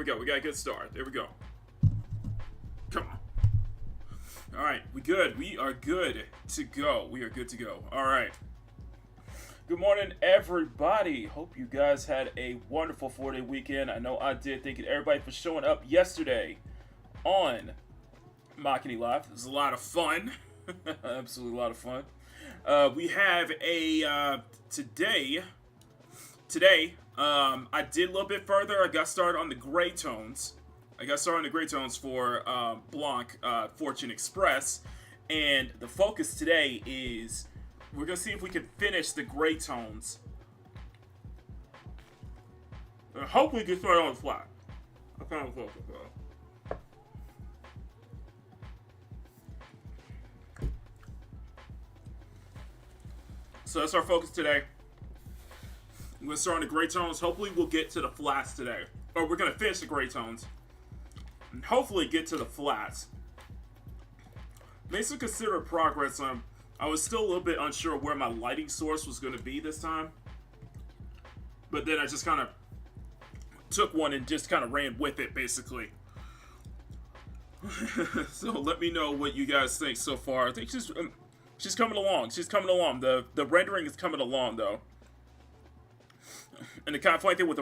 we go. We got a good start. There we go. Come on. All right, we good. We are good to go. We are good to go. All right. Good morning, everybody. Hope you guys had a wonderful 4-day weekend. I know I did. Thank you to everybody for showing up yesterday on Machini Live. It was a lot of fun. Absolutely a lot of fun. We have a today. I did a little bit further. I got started on the gray tones. For Blanc, Fortune Express, and the focus today is we're gonna see if we can finish the gray tones. And hopefully get started on the flat. I kind of focus though. So that's our focus today. We're gonna start on the gray tones. Hopefully we'll get to the flats today, or we're gonna finish the gray tones. And hopefully get to the flats. Made some considerable progress on. I was still a little bit unsure where my lighting source was going to be this time, but then I just kind of took one and just kind of ran with it, basically. So let me know what you guys think so far. I think she's coming along. She's coming along. The rendering is coming along though. And the kind of funny thing with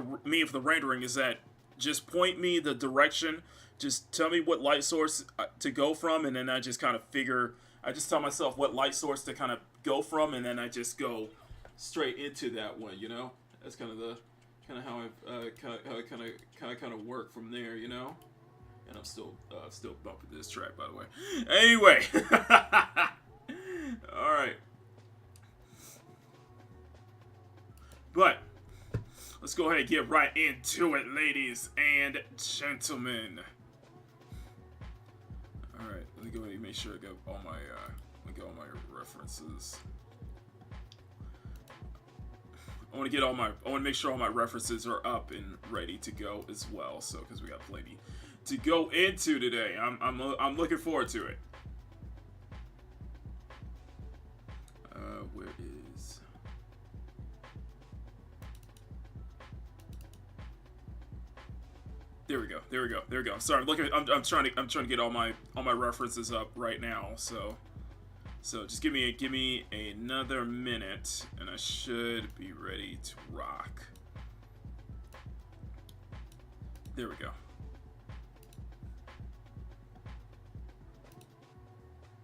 the rendering is that just point me the direction. Just tell me what light source to go from, and then I just kind of figure. I just tell myself what light source to kind of go from, and then I just go straight into that one. You know, that's kind of how I kind of work from there. You know, and I'm still bumping this track, by the way. Anyway, all right, but let's go ahead and get right into it, ladies and gentlemen. Alright, let me go ahead and make sure I got all my references. I want to make sure all my references are up and ready to go as well. So, because we got plenty to go into today, I'm looking forward to it. Where is? There we go. Sorry, I'm trying to get all my references up right now. So just give me another minute, and I should be ready to rock. There we go.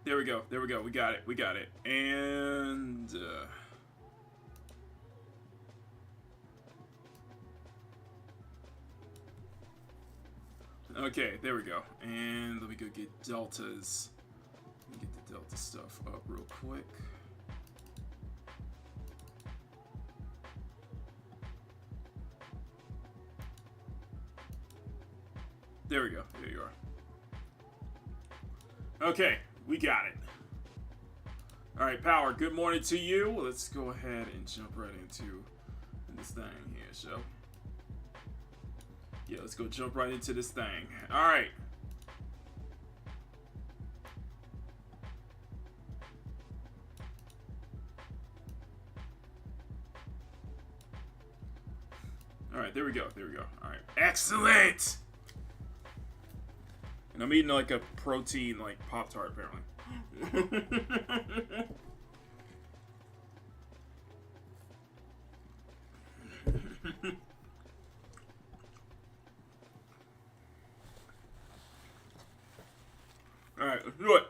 We got it. And okay, there we go. And let me go get deltas. Let me get the delta stuff up real quick. There we go. There you are. Okay, we got it. All right, Power, good morning to you. Let's go ahead and jump right into this thing here, shall we? Yeah, let's go jump right into this thing. All right. All right, there we go. All right, excellent. And I'm eating like a protein, like Pop-Tart, apparently. Alright, let's do it.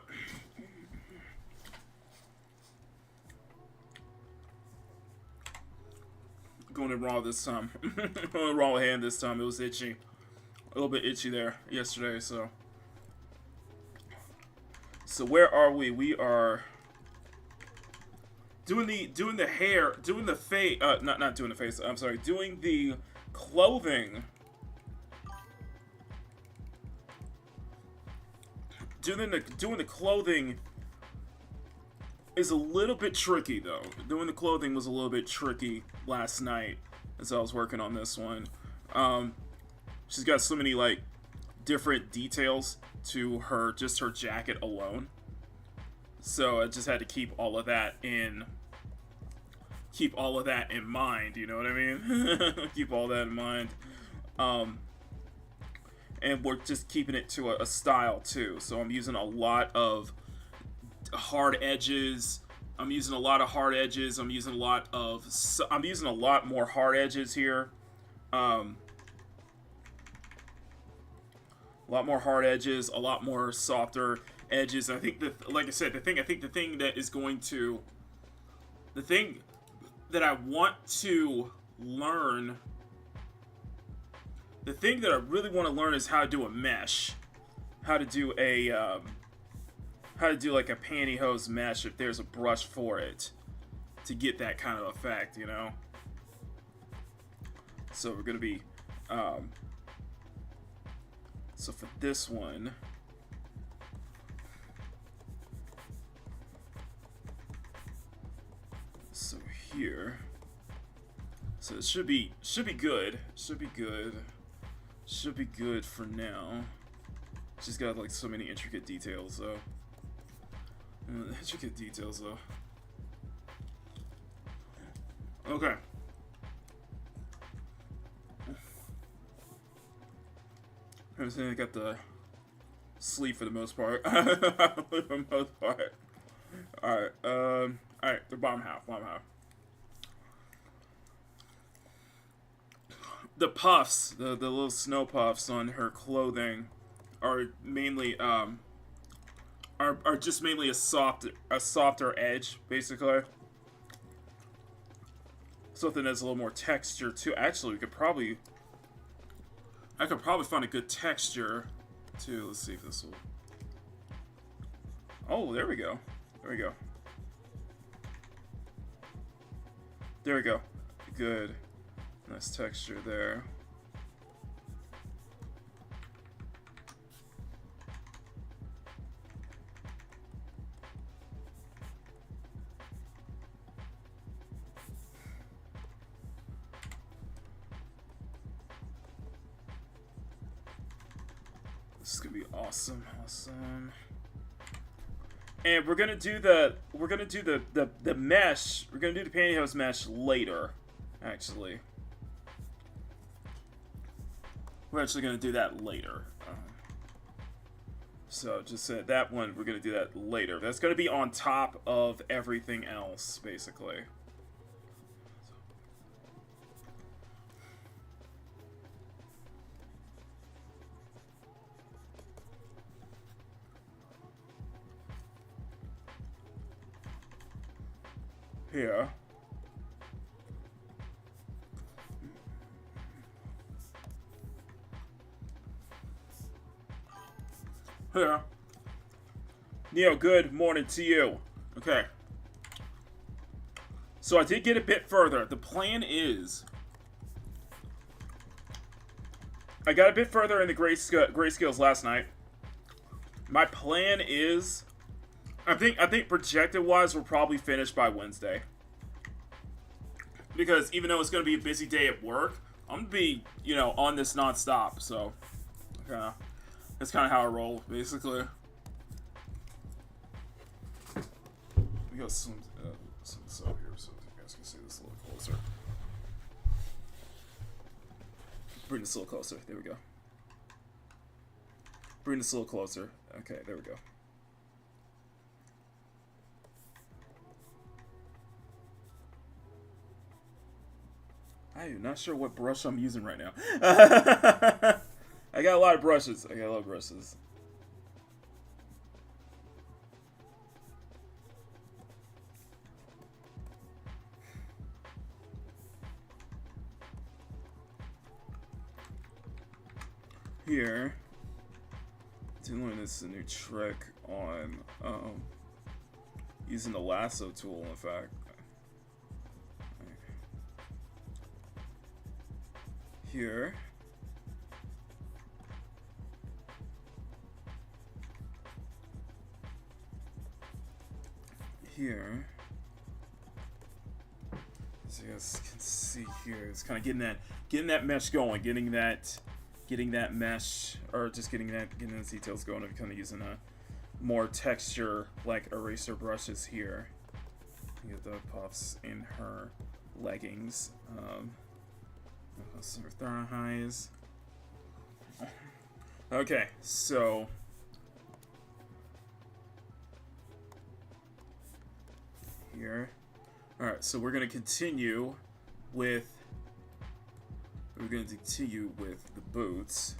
Going in raw this time. Going in raw hand this time. It was itchy. A little bit itchy there yesterday, so. So where are we? We are doing the hair, doing the face, not doing the face, I'm sorry, doing the clothing. Doing the clothing is a little bit tricky though. Doing the clothing was a little bit tricky last night as I was working on this one. She's got so many like different details to her jacket alone. So I just had to keep all of that in mind, you know what I mean? Keep all that in mind. and we're just keeping it to a style too. So I'm using a lot of hard edges. I'm using a lot more hard edges here. A lot more hard edges, a lot more softer edges. I think that, like I said, the thing that I want to learn, the thing that I really want to learn is how to do a mesh, how to do like a pantyhose mesh if there's a brush for it to get that kind of effect, you know. So we're gonna be so for this one, so here, so it should be good for now. She's got like so many intricate details though. Okay. I got the sleeve for the most part. Alright, alright, the bottom half. The puffs, the little snow puffs on her clothing are mainly, are just mainly a softer edge, basically. Something that's a little more texture too. Actually, I could probably find a good texture too. Let's see if this will. Oh, there we go. Good. Nice texture there. This is gonna be awesome. And we're gonna do the mesh. We're gonna do the pantyhose mesh later, actually. We're actually gonna do that later. So just that one, we're gonna do that later. That's gonna be on top of everything else, basically. Here. Here. Neo, good morning to you. Okay. So I did get a bit further. The plan is, I got a bit further in the grayscales last night. My plan is, I think projected wise we're probably finished by Wednesday. Because even though it's gonna be a busy day at work, I'm gonna be, you know, on this non-stop, so that's kinda how I roll, basically. We got some soap here so you guys can see this a little closer. Bring this a little closer. There we go. Bring this a little closer. Okay, there we go. I'm not sure what brush I'm using right now. I got a lot of brushes. Here, doing this a new trick on using the lasso tool, in fact. Here. So you guys can see here, it's kind of getting that mesh going, getting that mesh, or just getting those details going, and kind of using a more texture like eraser brushes here. You get the puffs in her leggings. Some thigh highs. Okay, so here. All right, so we're gonna continue with the boots.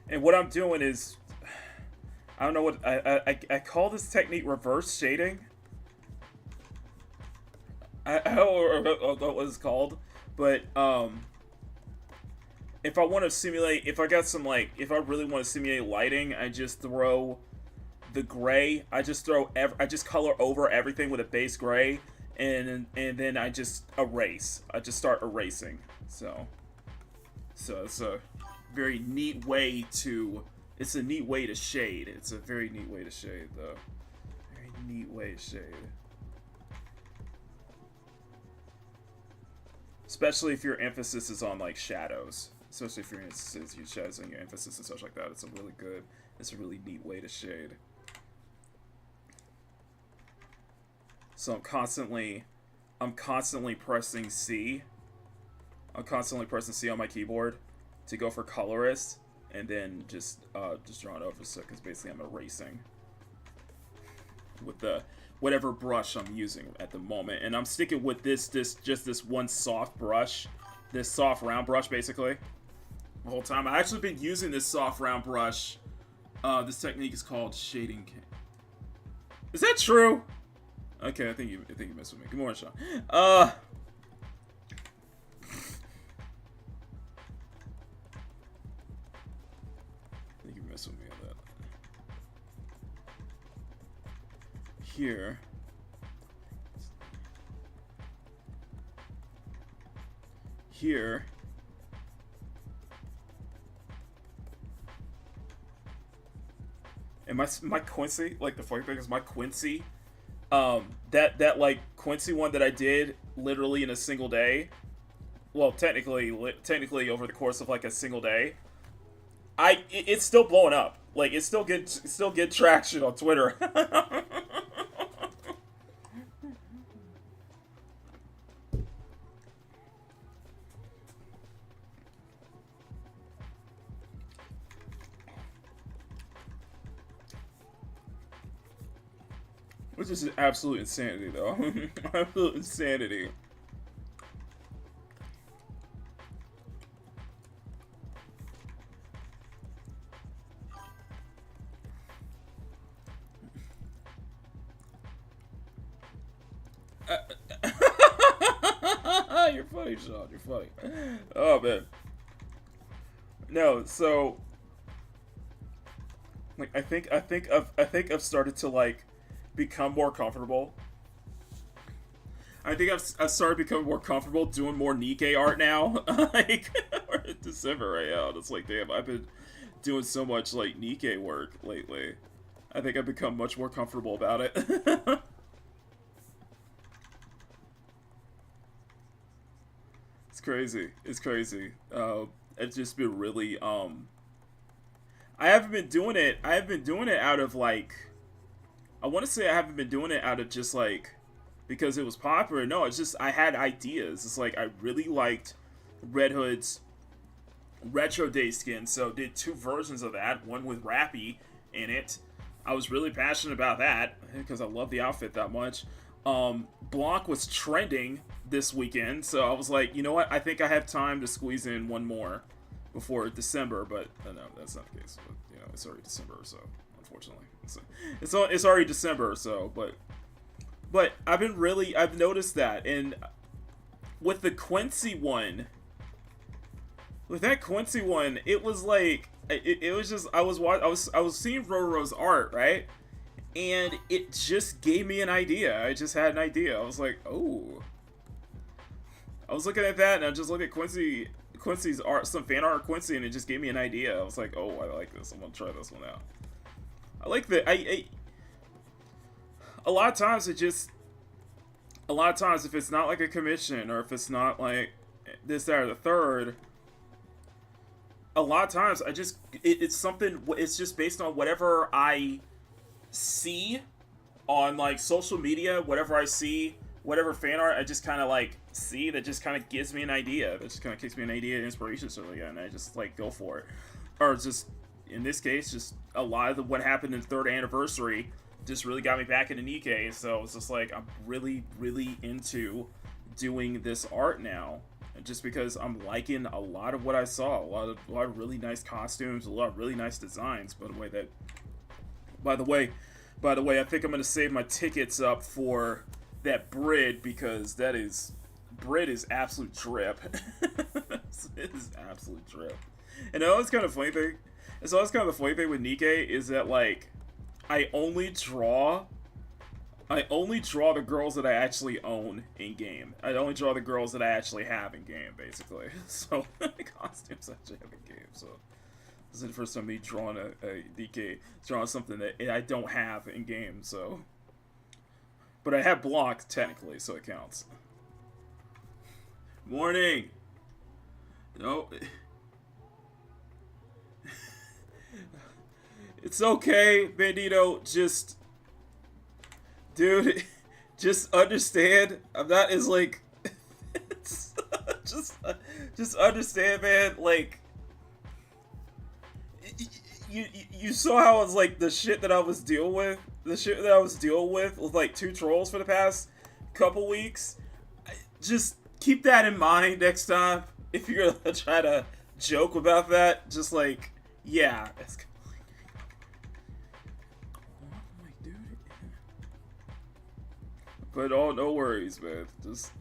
And what I'm doing is, I don't know what I call this technique reverse shading. I don't know what it's called, but if I want to simulate, if I got some like, if I really want to simulate lighting, I just throw the gray. I just color over everything with a base gray, and then I just erase. I just start erasing. So it's a very neat way to. It's a neat way to shade. It's a very neat way to shade, though. Very neat way to shade. Especially if your emphasis is on like shadows. Especially if your emphasis is shadows and your emphasis and such like that. It's a really neat way to shade. So I'm constantly pressing C. I'm constantly pressing C on my keyboard to go for colorist, and then just draw it over, so because basically I'm erasing with the whatever brush I'm using at the moment, and I'm sticking with this one soft brush, this soft round brush basically the whole time. I've actually been using this soft round brush. This technique is called shading. Is that true? Okay, I think you messed with me. Good morning, Sean. I think you messed with me on that. Here. And my Quincy, like the funny thing is my Quincy, that like Quincy one that I did literally in a single day. Well, technically over the course of like a single day. It's still blowing up. Like it's still get traction on Twitter. Which is absolute insanity, though. Absolute insanity. You're funny, Sean. You're funny. Oh man. No, so like I think I've started to like become more comfortable. I think I've started becoming more comfortable doing more Nikke art now. Like we're in December right now. It's like, damn, I've been doing so much like Nikke work lately. I think I've become much more comfortable about it. It's crazy. It's crazy. It's just been really I haven't been doing it. I have been doing it out of like, I want to say I haven't been doing it out of just like because it was popular. No, it's just I had ideas. It's like I really liked Red Hood's Retro Day skin, so did 2 versions of that. One with Rappy in it. I was really passionate about that because I love the outfit that much. Blanc was trending this weekend, so I was like, you know what? I think I have time to squeeze in one more before December, but no, that's not the case. But, you know, it's already December, so unfortunately, it's already December. So, but I've noticed that, and with the Quincy one, it was like it was just I was seeing Roro's art, right, and it just gave me an idea. I just had an idea. I was like, oh. I was looking at that, and I just looked at Quincy's art, some fan art of Quincy, and it just gave me an idea. I was like, oh, I like this. I'm gonna try this one out. I like that. A lot of times if it's not like a commission, or if it's not like this, that, or the third, a lot of times it's something. It's just based on whatever I see on like social media, whatever I see. Whatever fan art, I just kind of like see that just kind of gives me an idea. That just kind of kicks me an idea and inspiration, so again, and I just like go for it. Or just in this case, just a lot of what happened in the 3rd anniversary just really got me back into Nikke. So it's just like I'm really, really into doing this art now, just because I'm liking a lot of what I saw. A lot of really nice costumes, a lot of really nice designs. By the way, I think I'm gonna save my tickets up for that bread, because bread is absolute drip. It is absolute drip. And the funny thing with Nikke is that, like, I only draw the girls that I actually own in game. I only draw the girls that I actually have in game, basically. So costumes I actually have in game. So this is the first time me drawing a Nikke, drawing something that I don't have in game. So, but I have Blanc technically, so it counts. Morning. No. It's okay, Bandito. Dude, just understand. I'm not as like. just understand, man. Like, you saw how I was like the shit that I was dealing with. The shit that I was dealing with like 2 trolls for the past couple weeks. Just keep that in mind next time. If you're gonna try to joke about that, just like, yeah. But oh, no worries, man. Just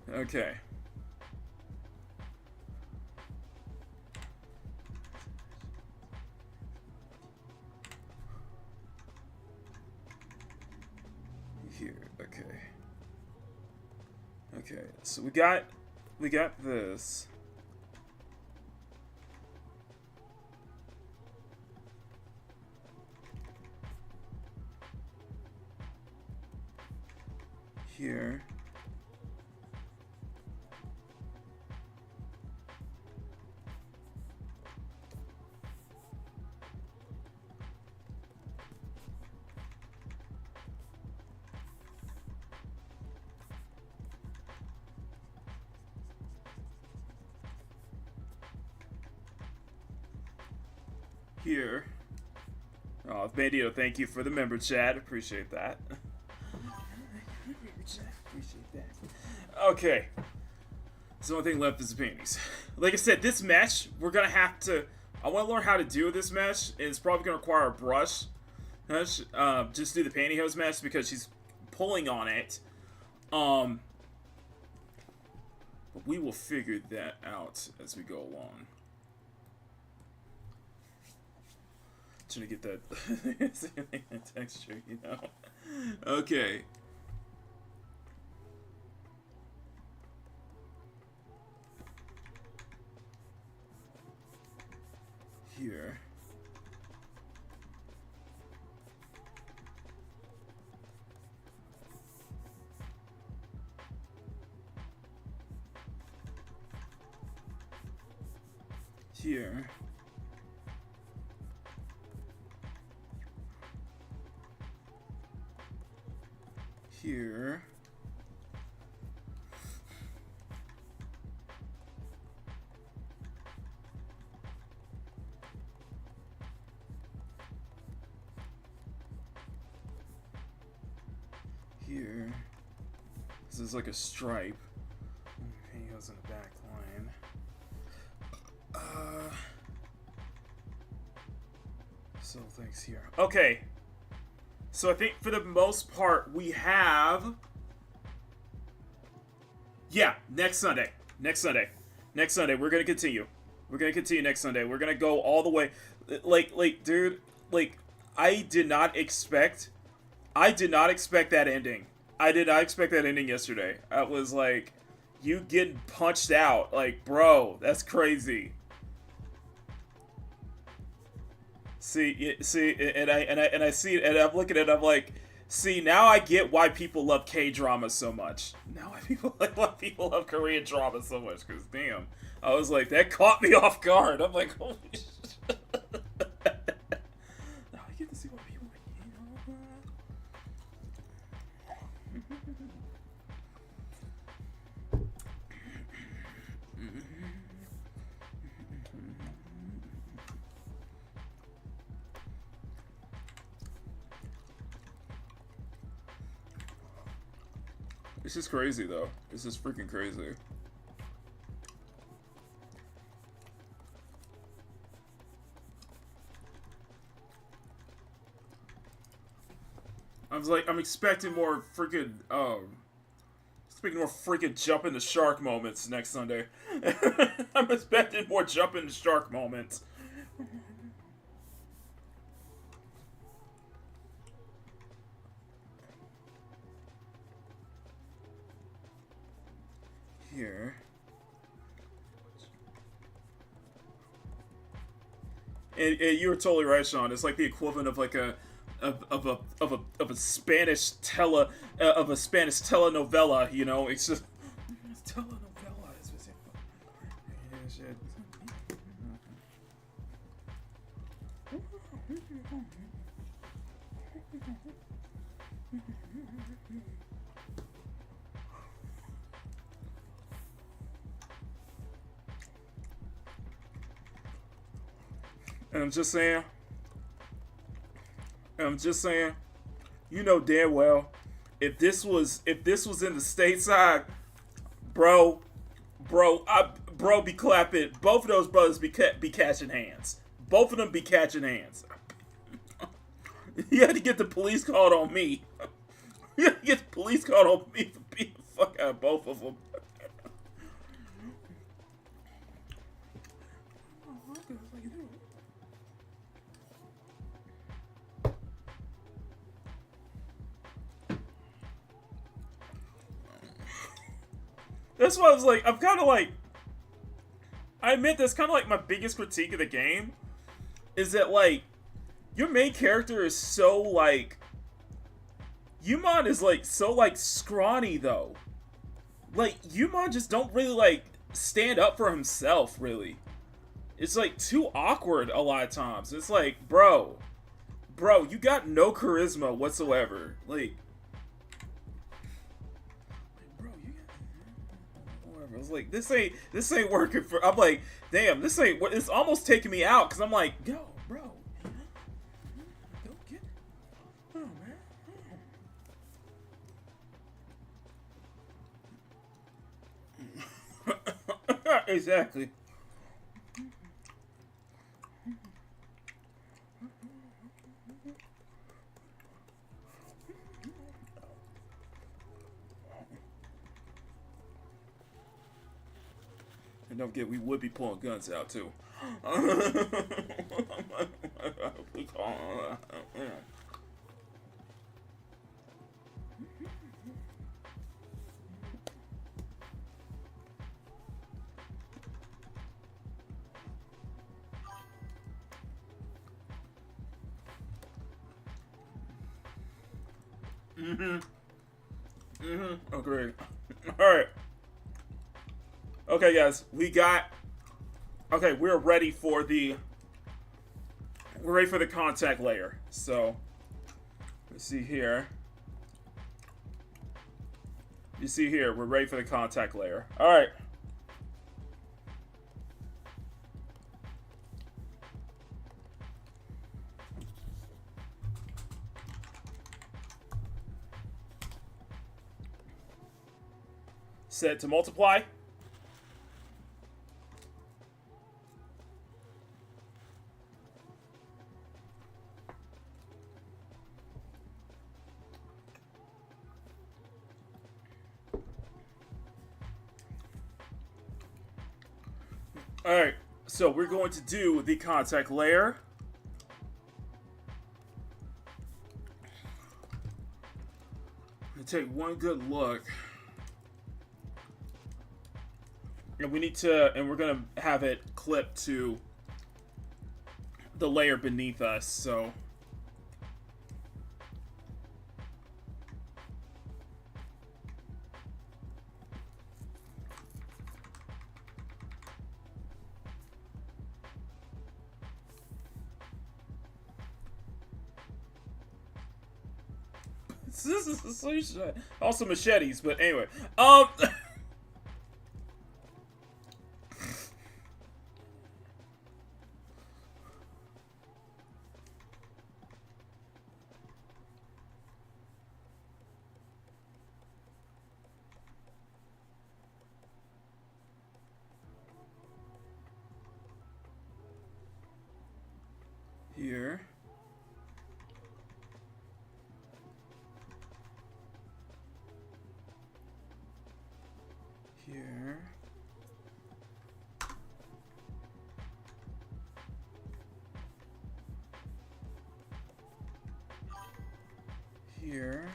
okay. Here, okay. Okay, so we got this. Here. Here. Oh, Bandito, thank you for the member chat. Appreciate that. Appreciate that. Okay. So the only thing left is the panties. Like I said, this mesh, we're gonna have to. I want to learn how to do this mesh. And it's probably gonna require a brush. Just do the pantyhose mesh because she's pulling on it. But we will figure that out as we go along. Trying to get that texture, you know. Okay. Here. Here. Here. Here. This is like a stripe. He goes in the back line. So thanks here. Okay. So I think for the most part we have. Yeah, next Sunday. Next Sunday we're gonna continue. We're gonna continue next Sunday. We're gonna go all the way. Like, dude, like, I did not expect that ending. I did not expect that ending yesterday. I was like, you getting punched out. Like, bro, that's crazy. See, and I see it, and I'm looking at it, I'm like, see, now I get why people love K-drama so much. Now why people love Korean drama so much, because damn. I was like, that caught me off guard. I'm like, holy shit. It's just crazy, though. It's just freaking crazy. I was like, I'm expecting more freaking, jumping the shark moments next Sunday. I'm expecting more jumping the shark moments. Here. And you were totally right, Sean. It's like the equivalent of like a Spanish telenovela, you know. It's just telenovela. And I'm just saying, you know damn well, if this was in the stateside, bro, be clapping. Both of those brothers be catching hands. Both of them be catching hands. You had to get the police called on me. You had to get the police called on me for beating the fuck out of both of them. That's why I was like, I'm kind of like, I admit that's kind of like my biggest critique of the game, is that like, your main character is so like, Yumon is like, so like scrawny though. Like, Yumon just don't really like, stand up for himself really. It's like too awkward a lot of times. It's like, bro, you got no charisma whatsoever. Like, I was like, this ain't working for. I'm like, damn, this ain't. It's almost taking me out because I'm like, yo, bro, go get it. Oh man. Exactly. And don't forget, we would be pulling guns out too. Oh, great. Alright. Okay, guys. We're ready for the contact layer. So, let's see here. You see here, we're ready for the contact layer. Alright. Set to multiply. Alright, so we're going to do the contact layer. Take one good look. And we're gonna have it clipped to the layer beneath us, so. This is a solution. Also machetes, but anyway. Here. Here.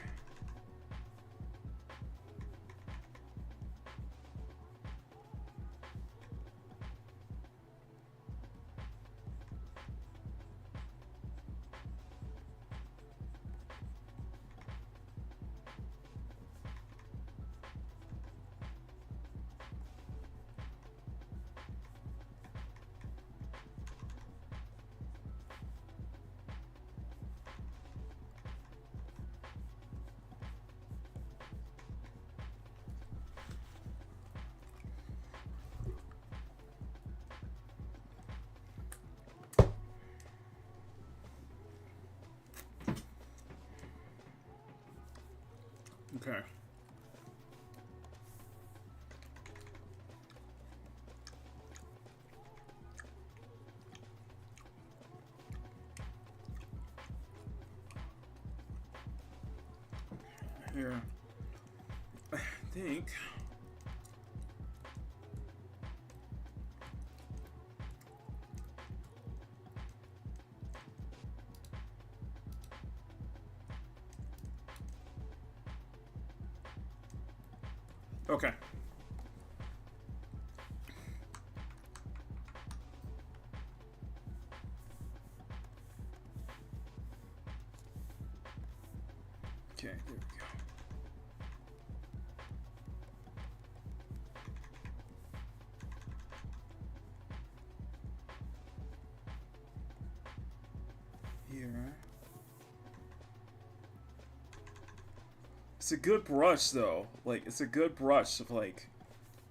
Okay. Here. I think. Okay. Okay, there we go. Here. It's a good brush though. Like, it's a good brush of like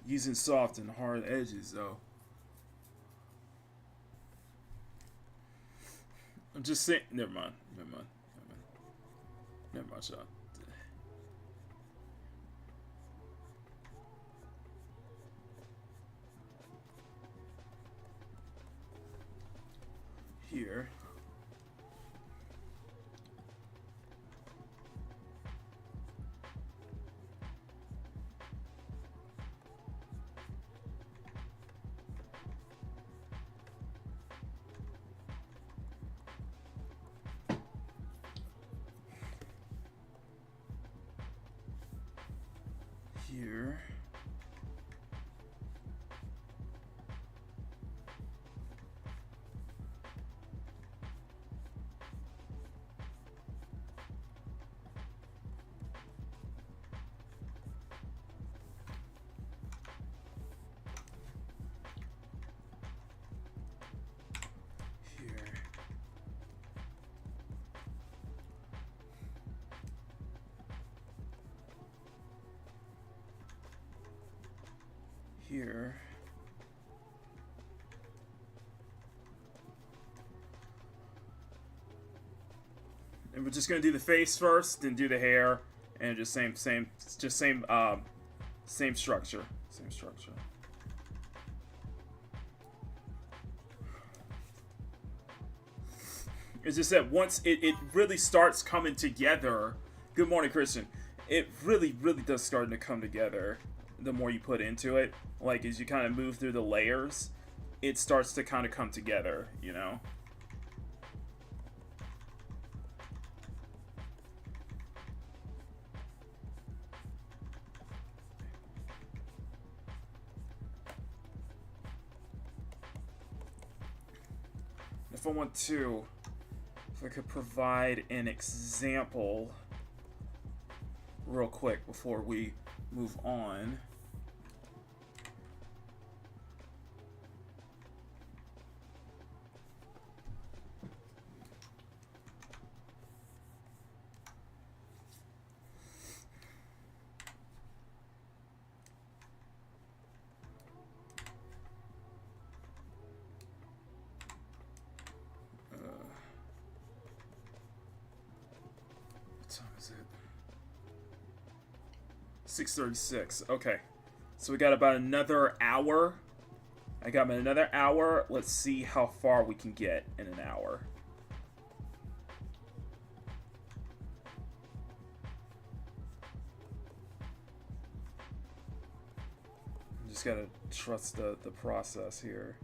using soft and hard edges though. I'm just saying. Never mind. Never mind. Never mind. Never mind, Sean. Here. Here. Here. And we're just gonna do the face first, then do the hair, and just same structure. Same structure. It's just that once it really starts coming together. Good morning, Christian. It really does start to come together the more you put into it. Like, as you kind of move through the layers, it starts to kind of come together, you know? If I could provide an example real quick before we move on. What time is it? 6:36. Okay. So we got about another hour. I got about another hour. Let's see how far we can get in an hour. just gotta trust the process here.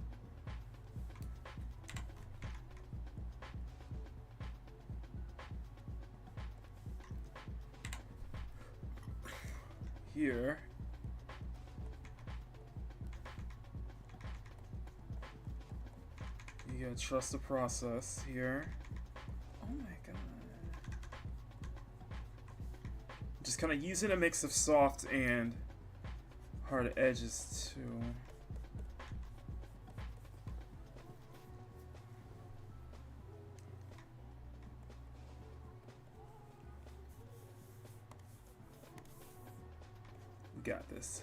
Here. You gotta trust the process here. Oh my god. Just kind of using a mix of soft and hard edges too. We got this.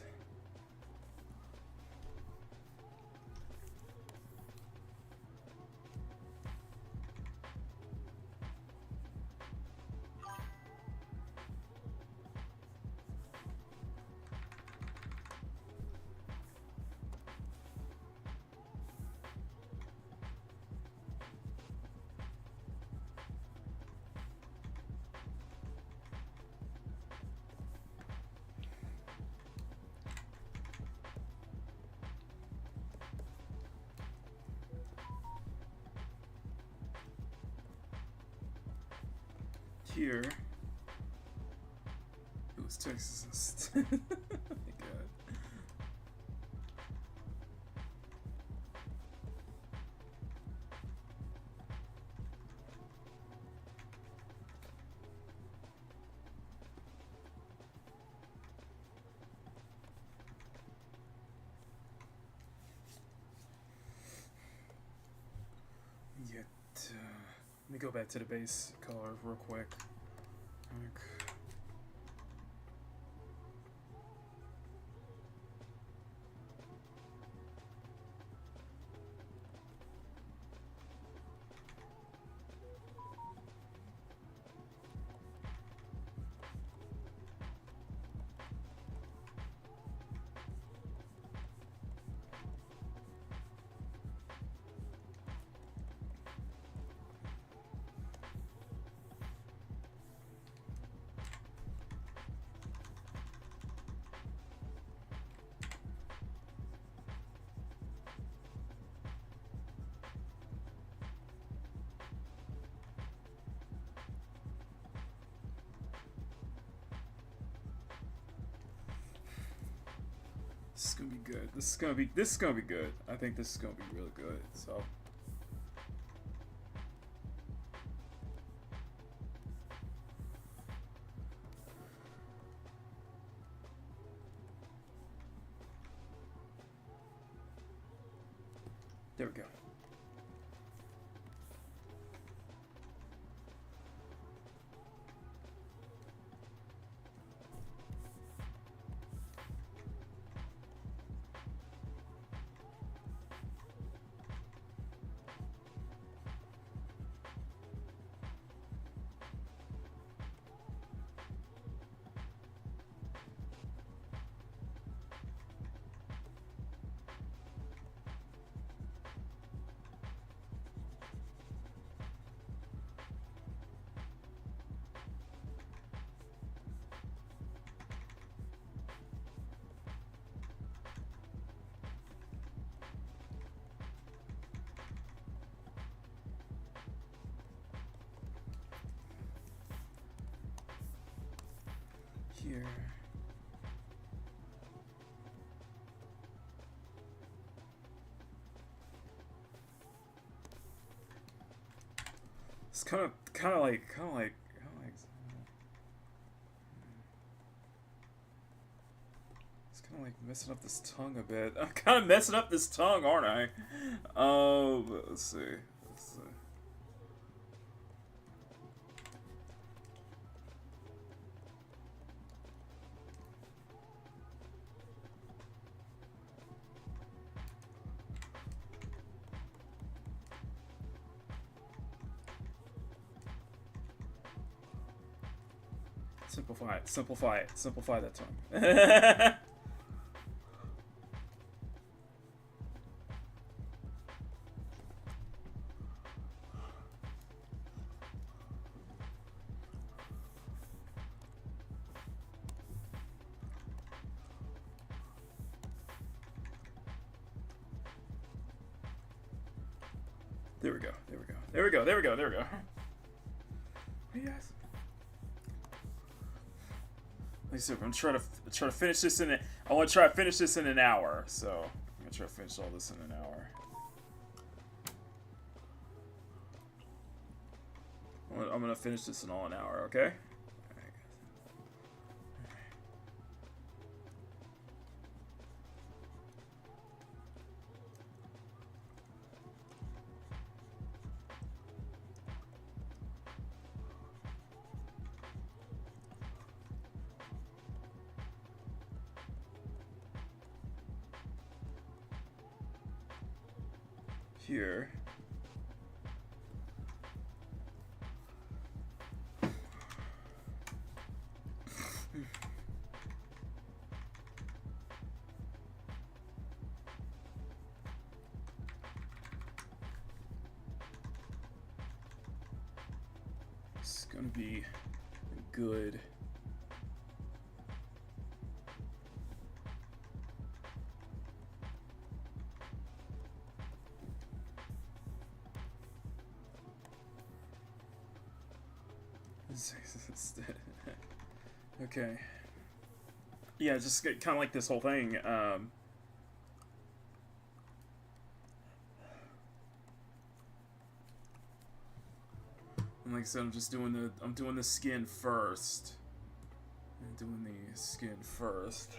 Here, it was Texas. Oh my god. Yet, let me go back to the base color real quick. This is gonna be good. This is gonna be good. I think this is gonna be really good. So there we go. Here. It's kind of like it's kind of like messing up this tongue a bit. I'm kind of messing up this tongue, aren't I? But let's see. Simplify it. Simplify it. Simplify that tongue. There we go. There we go. There we go. There we go. There we go. Hey guys. Like I said, I'm trying to finish this in. I want to try to finish this in an hour. So I'm gonna try to finish all this in an hour. I'm gonna finish this in all an hour. Okay. Here. It's gonna be good. Okay. Yeah, just kind of like this whole thing. And like I said, I'm doing the skin first. I'm doing the skin first.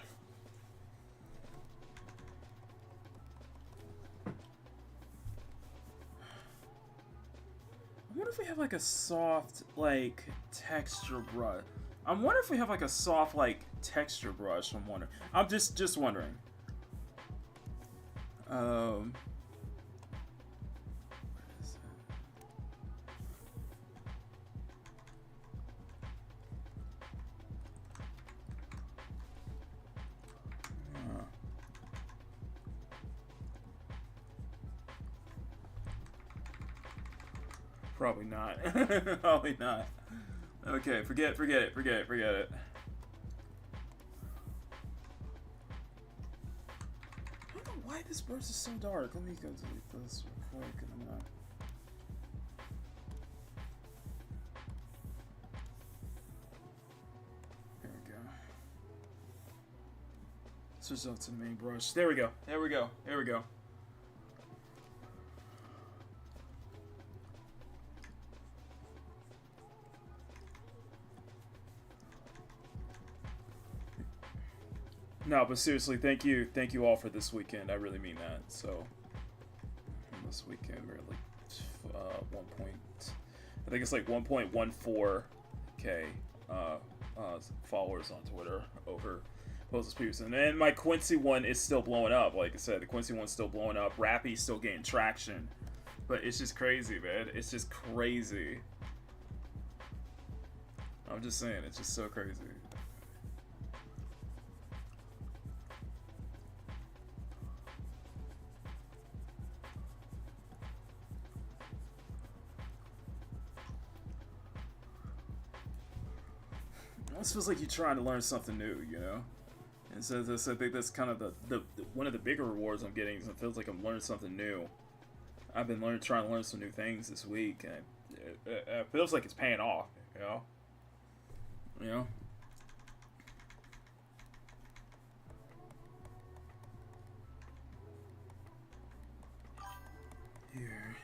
I wonder if we have like a soft like texture brush. I wonder if we have like a soft like texture brush. I'm wondering. I'm just wondering. What is it? Probably not. Probably not. Okay, forget it. I don't know why this brush is so dark. Let me go delete this real quick and I'm gonna... There we go. Switch out to the main brush. There we go. There we go. There we go. No, but seriously, thank you all for this weekend. I really mean that. So, this weekend we're at like I think it's like 1.14K followers on Twitter over Moses Peterson, and my Quincy one is still blowing up. Like I said, the Quincy one's still blowing up. Rappy's still getting traction, but it's just crazy, man. It's just crazy. I'm just saying, it's just so crazy. It feels like you're trying to learn something new, you know? And so I think that's kind of the one of the bigger rewards I'm getting is it feels like I'm learning something new. I've been trying to learn some new things this week, and it feels like it's paying off, you know? You know? Here.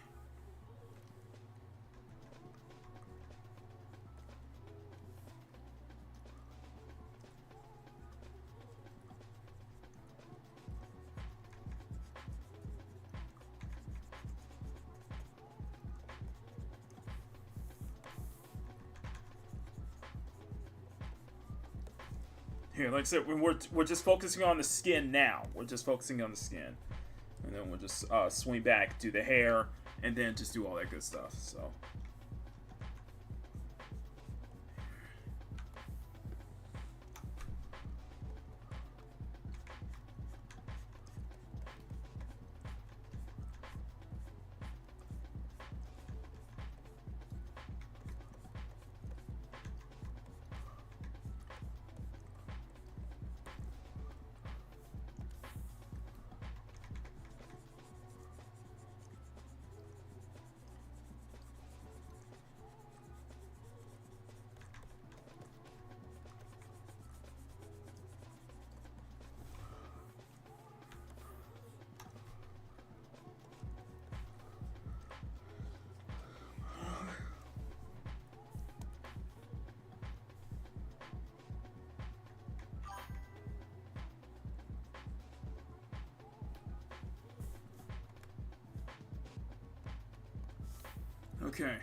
Here, like I said, we're just focusing on the skin now. We're just focusing on the skin, and then we'll just swing back, do the hair, and then just do all that good stuff. So. Okay.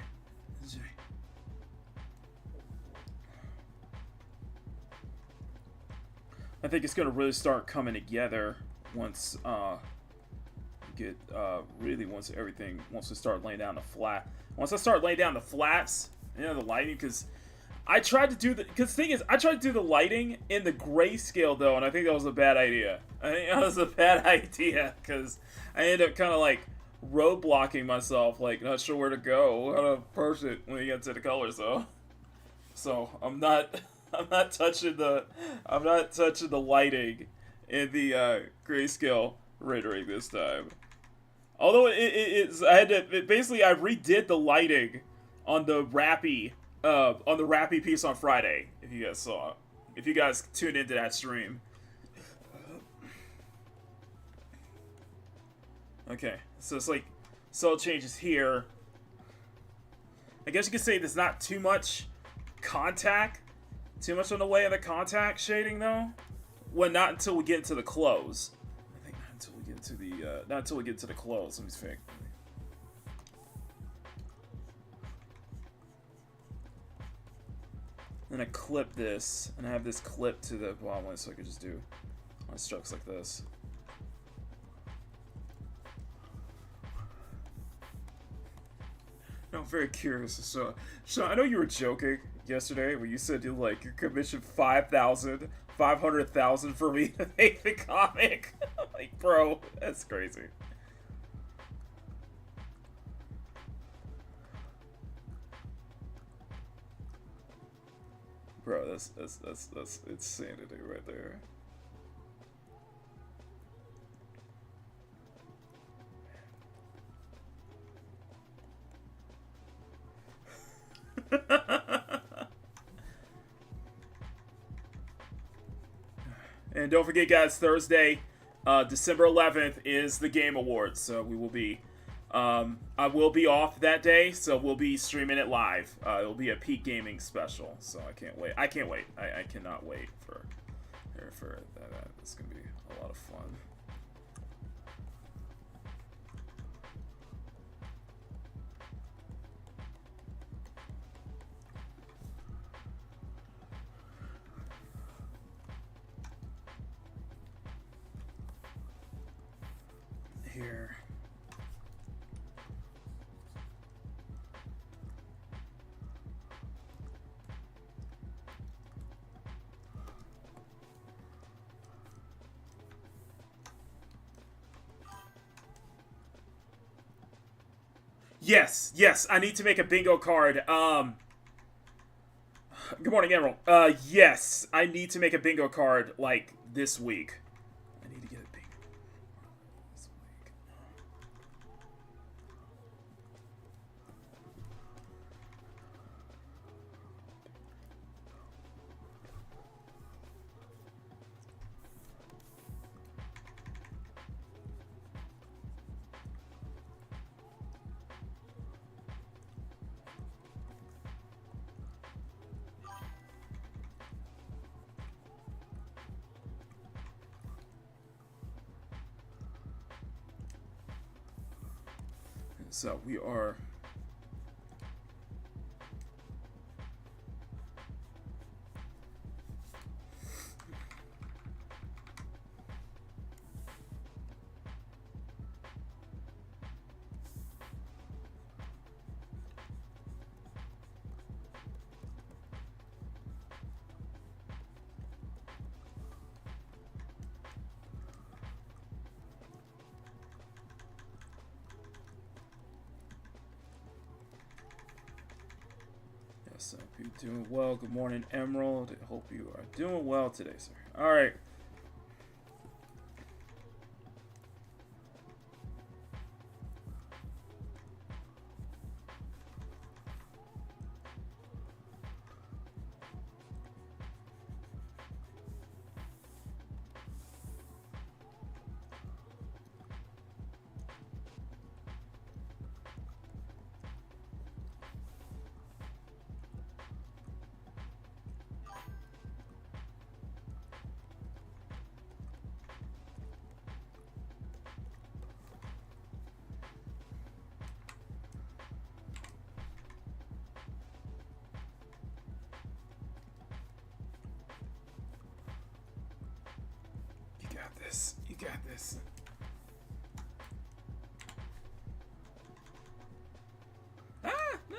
I think it's gonna really start coming together once once we start laying down the flat. Once I start laying down the flats, you know, the lighting, because I tried to do the thing is I tried to do the lighting in the grayscale though, and I think that was a bad idea. I think that was a bad idea because I ended up kind of like roadblocking myself, like not sure where to go, how to approach it when you get to the colors though. So I'm not touching the lighting in the grayscale rendering this time. Although it's I redid the lighting on the Rappy piece on Friday. If you guys saw, if you guys tuned into that stream. Okay, so it's like subtle changes here. I guess you could say there's not too much contact, too much on the way of the contact shading though. Well, not until we get into the close. I think not until we get into the not until we get to the close. Let me think. Then I clip this, and I have this clip to the bottom one, so I could just do my strokes like this. No, I'm very curious. So I know you were joking yesterday when you said you commissioned 500,000 for me to make the comic. Like, bro, that's crazy. Bro, that's insanity right there. And don't forget, guys, Thursday, December 11th is the Game Awards, so we will be I will be off that day, so we'll be streaming it live. It'll be a peak gaming special, so I can't wait. I cannot wait for that. It's gonna be a lot of fun. Here. Yes, I need to make a bingo card. Good morning, Emerald. Yes, I need to make a bingo card, like, this week. I need to get a bingo this week. So we are So, hope you're doing well. Good morning, Emerald. I hope you are doing well today, sir. All right. this. You got this. Ah, no.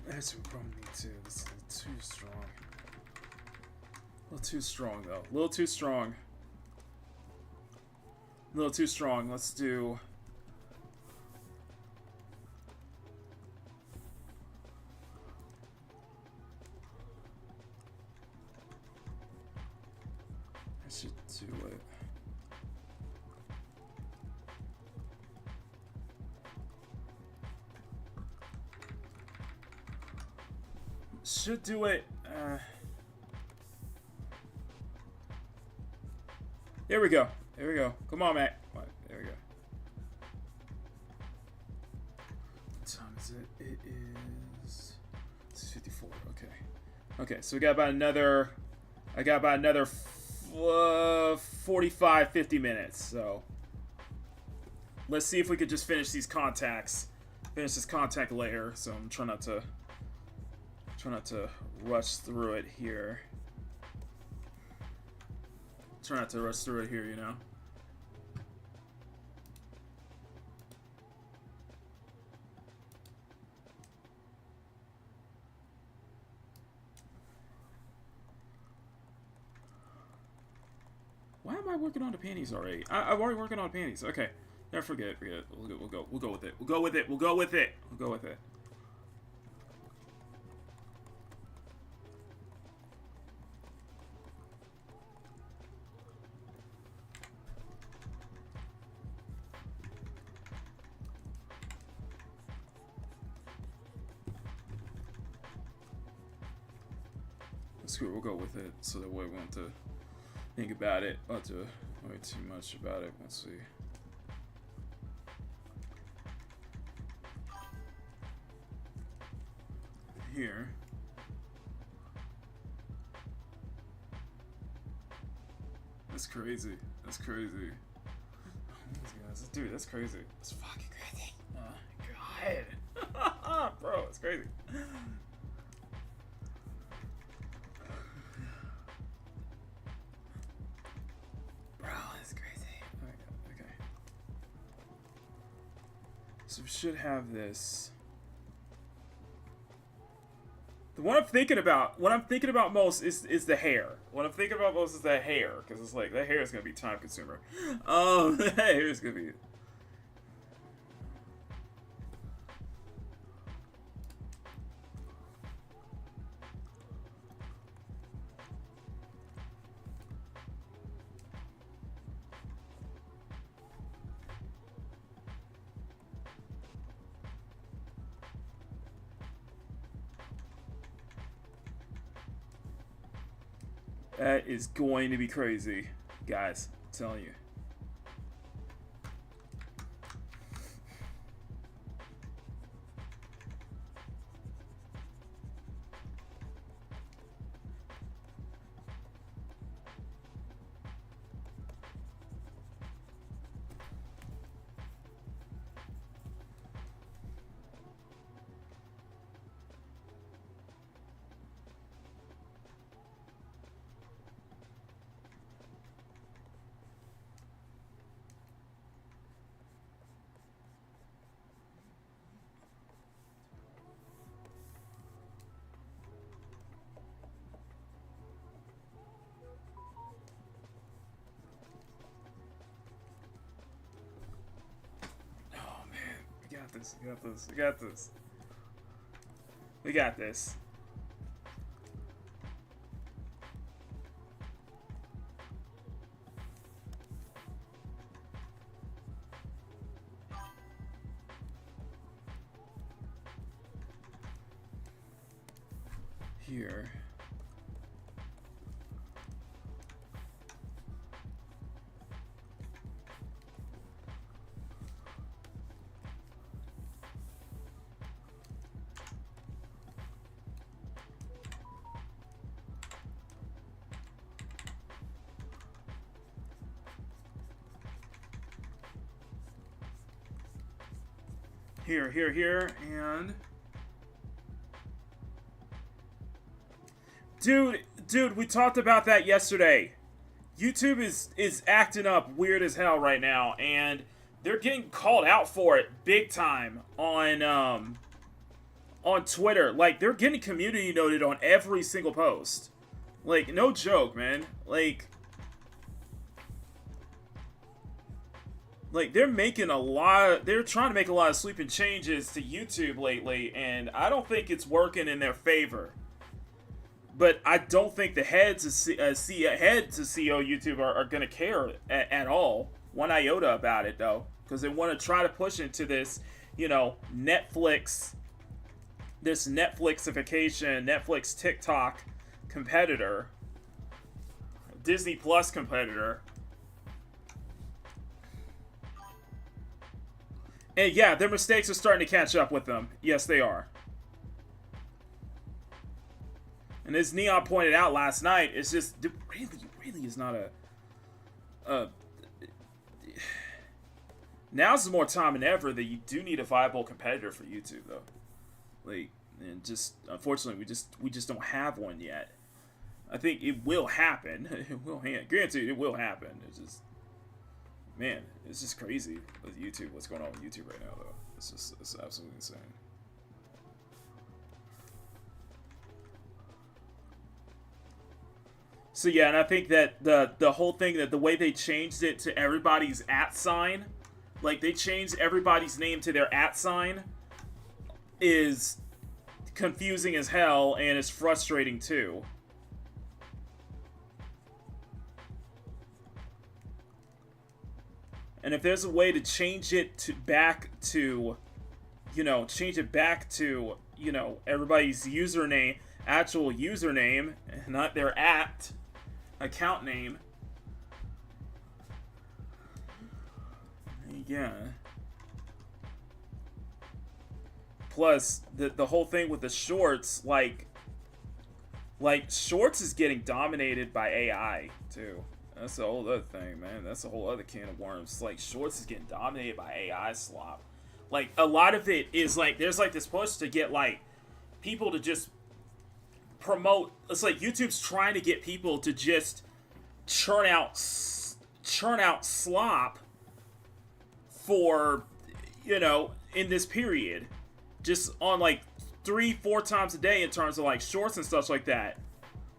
That's what probably me too. This is a little too strong. A little too strong though. A little too strong. A little too strong. Let's do. I should do it. Should do it. There we go. There we go. Come on, Matt. Come on. There we go. What time is it? It is 6:54. Okay. Okay, so we got about another. I got about another 45, 50 minutes. So let's see if we could just finish these contacts. Finish this contact layer. So I'm trying not to rush through it here. Try not to rush through it here, you know. Why am I working on the panties already? I'm already working on panties. Okay, never forget. Forget it. We'll go with it. We'll go with it. We'll go with it. We'll go with it. Screw it, we'll go with it, so that way we won't have to think about it, not to worry too much about it. Let's see. Here. That's crazy. That's crazy. Dude, that's crazy. That's fucking crazy. Oh, God. Bro, it's crazy. So we should have this. The one I'm thinking about most is the hair. What I'm thinking about most is the hair, because it's like that hair is gonna be time consumer. The hair is gonna be. That is going to be crazy, guys. I'm telling you. this. We got this. We got this. We got this. Here. Here, and dude, we talked about that yesterday. YouTube is acting up weird as hell right now, and they're getting called out for it big time on Twitter. Like, they're getting community noted on every single post. Like, no joke, man. Like, they're making they're trying to make a lot of sweeping changes to YouTube lately, and I don't think it's working in their favor. But I don't think the heads of CEO YouTube are going to care at all, one iota about it, though. Because they want to try to push into this, Netflixification, Netflix TikTok competitor, Disney Plus competitor. And yeah, their mistakes are starting to catch up with them. Yes, they are. And as Neon pointed out last night, it's just really is not now's more time than ever that you do need a viable competitor for YouTube, though. Like, and just unfortunately, we just don't have one yet. I think it will happen. It will happen. Granted, it will happen. It's just, man, it's just crazy with YouTube. What's going on with YouTube right now, though? It's absolutely insane. So yeah, and I think that the whole thing, that the way they changed it to everybody's @ sign, like they changed everybody's name to their @ sign, is confusing as hell, and it's frustrating too. And if there's a way to change it back to everybody's username, actual username, not their account name. Yeah. Plus, the whole thing with the shorts, like shorts is getting dominated by AI too. That's a whole other thing, man. That's a whole other can of worms. Like, shorts is getting dominated by AI slop. Like, a lot of it is like, there's like this push to get like people to just promote. It's like YouTube's trying to get people to just churn out slop for, in this period, just on like 3-4 times a day in terms of like shorts and stuff like that.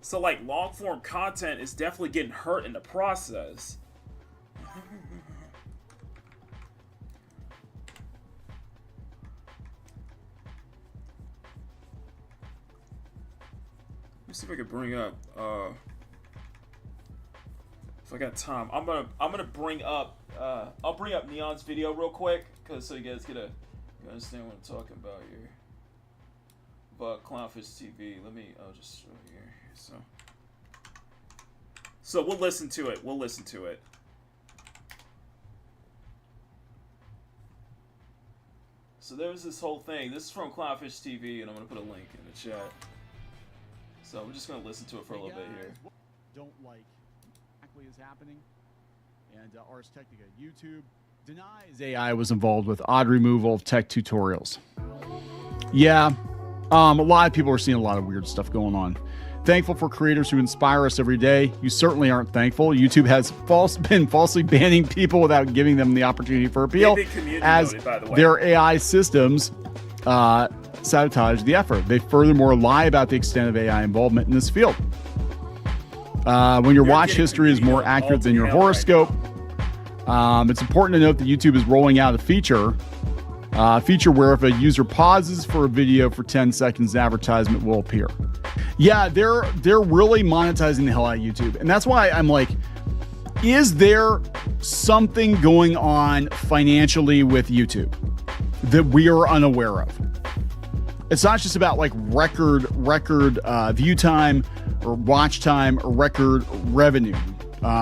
So like long form content is definitely getting hurt in the process. Let me see if I can bring up if I got time. I'm gonna bring up I'll bring up Neon's video real quick, so you guys you understand what I'm talking about here. But Clownfish TV, I'll just show here. So we'll listen to it. So there's this whole thing. This is from Clownfish TV, and I'm gonna put a link in the chat. So we're just gonna listen to it for a little bit here. Don't like exactly is happening, and Ars Technica YouTube denies AI was involved with odd removal of tech tutorials. Yeah, a lot of people are seeing a lot of weird stuff going on. Thankful for creators who inspire us every day. You certainly aren't thankful. YouTube has been falsely banning people without giving them the opportunity for appeal, as their AI systems sabotage the effort. They furthermore lie about the extent of AI involvement in this field. When your watch history is more accurate than your horoscope, it's important to note that YouTube is rolling out a feature Feature where if a user pauses for a video for 10 seconds, an advertisement will appear. Yeah, they're really monetizing the hell out of YouTube. And that's why I'm like, is there something going on financially with YouTube that we are unaware of? It's not just about like record view time or watch time or record revenue,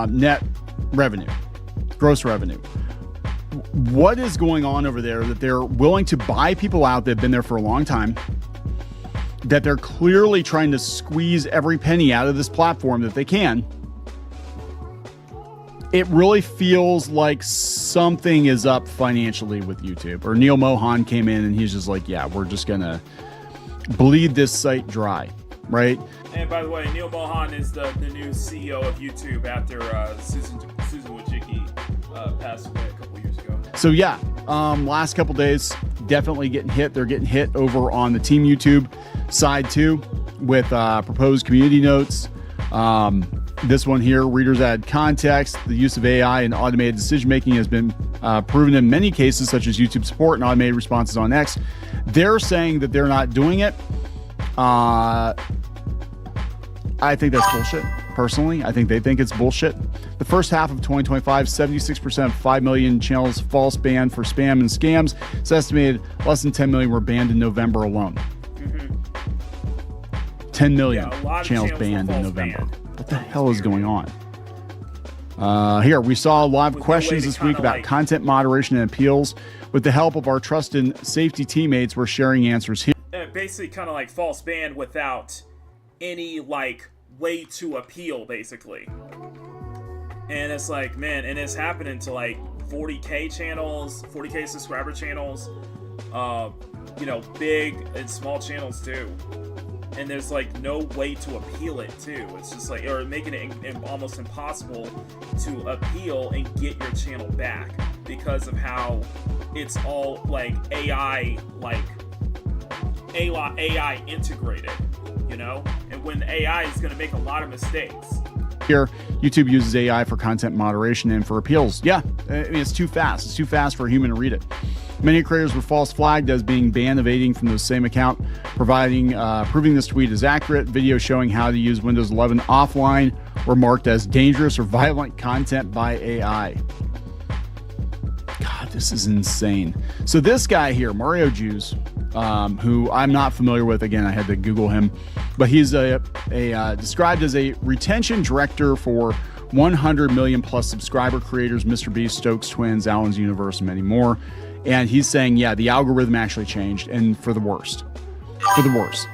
net revenue, gross revenue. What is going on over there that they're willing to buy people out that have been there for a long time, that they're clearly trying to squeeze every penny out of this platform that they can? It really feels like something is up financially with YouTube. Or Neil Mohan came in and he's just like, yeah, we're just going to bleed this site dry, right? And by the way, Neil Mohan is the new CEO of YouTube after Susan Wojcicki passed away a couple years ago. So yeah, last couple days, definitely getting hit. They're getting hit over on the Team YouTube side too with proposed community notes. This one here, readers add context. The use of AI and automated decision-making has been proven in many cases, such as YouTube support and automated responses on X. They're saying that they're not doing it. I think that's bullshit. Personally, I think they think it's bullshit. The first half of 2025, 76% of 5 million channels false banned for spam and scams. It's estimated less than 10 million were banned in November alone. 10 million channels banned in November. What the hell is going on? Here, we saw a lot of questions this week about content moderation and appeals. With the help of our trusted safety teammates, we're sharing answers here. Basically kind of like false ban without any like way to appeal, basically. And it's like, man, and it's happening to like 40K channels, 40K subscriber channels, you know, big and small channels too. And there's like no way to appeal it too. It's just like, or making it almost impossible to appeal and get your channel back because of how it's all like AI integrated, you know? And when AI is going to make a lot of mistakes. Here, YouTube uses AI for content moderation and for appeals. Yeah, I mean, it's too fast. It's too fast for a human to read it. Many creators were false flagged as being banned evading from the same account, proving this tweet is accurate. Videos showing how to use Windows 11 offline were marked as dangerous or violent content by AI. God, this is insane. So this guy here, Mario Jews, who I'm not familiar with. Again, I had to Google him, but he's described as a retention director for 100 million plus subscriber creators, Mr. Beast, Stokes Twins, Allen's Universe, and many more. And he's saying, yeah, the algorithm actually changed, and for the worst. For the worst.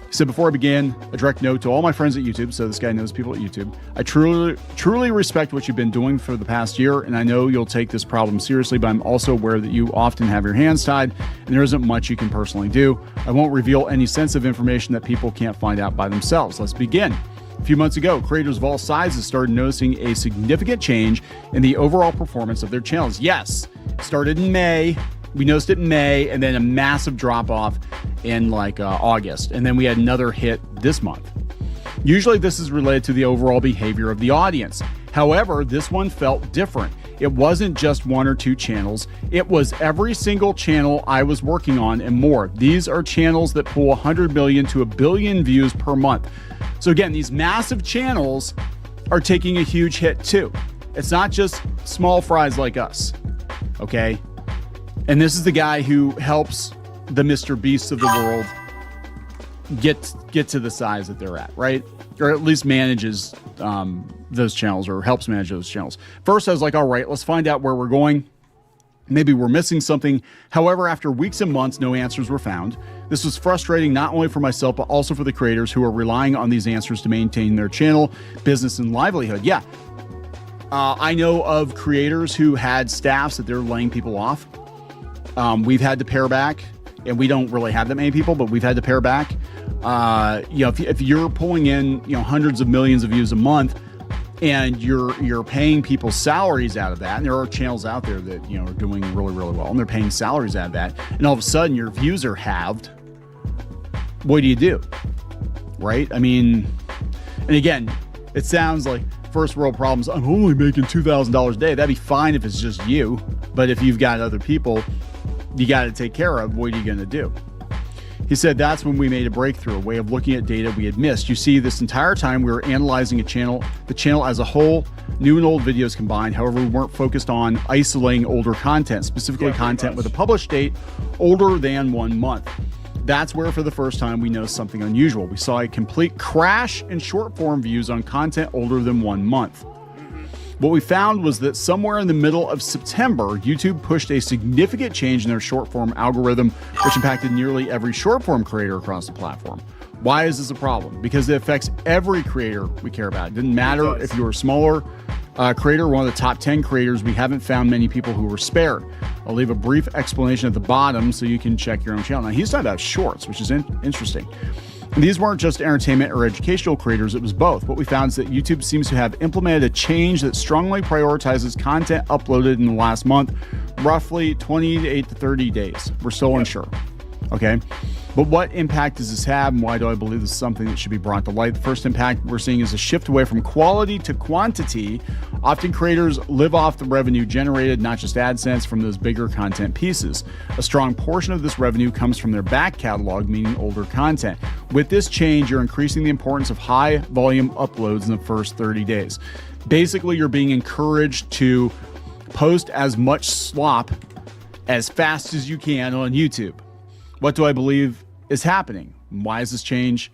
So before I begin, a direct note to all my friends at YouTube. So this guy knows people at YouTube. I truly respect what you've been doing for the past year, and I know you'll take this problem seriously, but I'm also aware that you often have your hands tied, and there isn't much you can personally do. I won't reveal any sensitive information that people can't find out by themselves. Let's begin. A few months ago, creators of all sizes started noticing a significant change in the overall performance of their channels. Yes, it started in May. We noticed it in May, and then a massive drop-off in like August. And then we had another hit this month. Usually this is related to the overall behavior of the audience. However, this one felt different. It wasn't just one or two channels. It was every single channel I was working on and more. These are channels that pull 100 million to 1 billion views per month. So again, these massive channels are taking a huge hit too. It's not just small fries like us, okay? And this is the guy who helps the Mr. Beasts of the world get to the size that they're at, right? Or at least manages those channels or helps manage those channels. First, I was like, all right, let's find out where we're going. Maybe we're missing something. However, after weeks and months, no answers were found. This was frustrating not only for myself, but also for the creators who are relying on these answers to maintain their channel, business, and livelihood. Yeah, I know of creators who had staffs that they're laying people off. We've had to pare back, and we don't really have that many people, but we've had to pare back. You know, if you're pulling in, you know, hundreds of millions of views a month, and you're paying people salaries out of that, and there are channels out there that, you know, are doing really, really well, and they're paying salaries out of that, and all of a sudden your views are halved. What do you do? Right? I mean, and again, it sounds like first world problems. I'm only making $2,000 a day. That'd be fine if it's just you, but if you've got other people, you got to take care of. What are you going to do? He said that's when we made a breakthrough, a way of looking at data we had missed. You see, this entire time we were analyzing the channel as a whole, new and old videos combined. However, we weren't focused on isolating older content, specifically content with a published date older than 1 month. That's where, for the first time, we noticed something unusual. We saw a complete crash in short form views on content older than 1 month. What we found was that somewhere in the middle of September, YouTube pushed a significant change in their short form algorithm, which impacted nearly every short form creator across the platform. Why is this a problem? Because it affects every creator we care about. It didn't matter if you're a smaller creator, one of the top 10 creators. We haven't found many people who were spared. I'll leave a brief explanation at the bottom so you can check your own channel. Now, he's talking about shorts, which is interesting. And these weren't just entertainment or educational creators, it was both. What we found is that YouTube seems to have implemented a change that strongly prioritizes content uploaded in the last month, roughly 28 to 30 days. We're still unsure. Okay. But what impact does this have, and why do I believe this is something that should be brought to light? The first impact we're seeing is a shift away from quality to quantity. Often creators live off the revenue generated, not just AdSense, from those bigger content pieces. A strong portion of this revenue comes from their back catalog, meaning older content. With this change, you're increasing the importance of high volume uploads in the first 30 days. Basically, you're being encouraged to post as much slop as fast as you can on YouTube. What do I believe is happening? Why is this change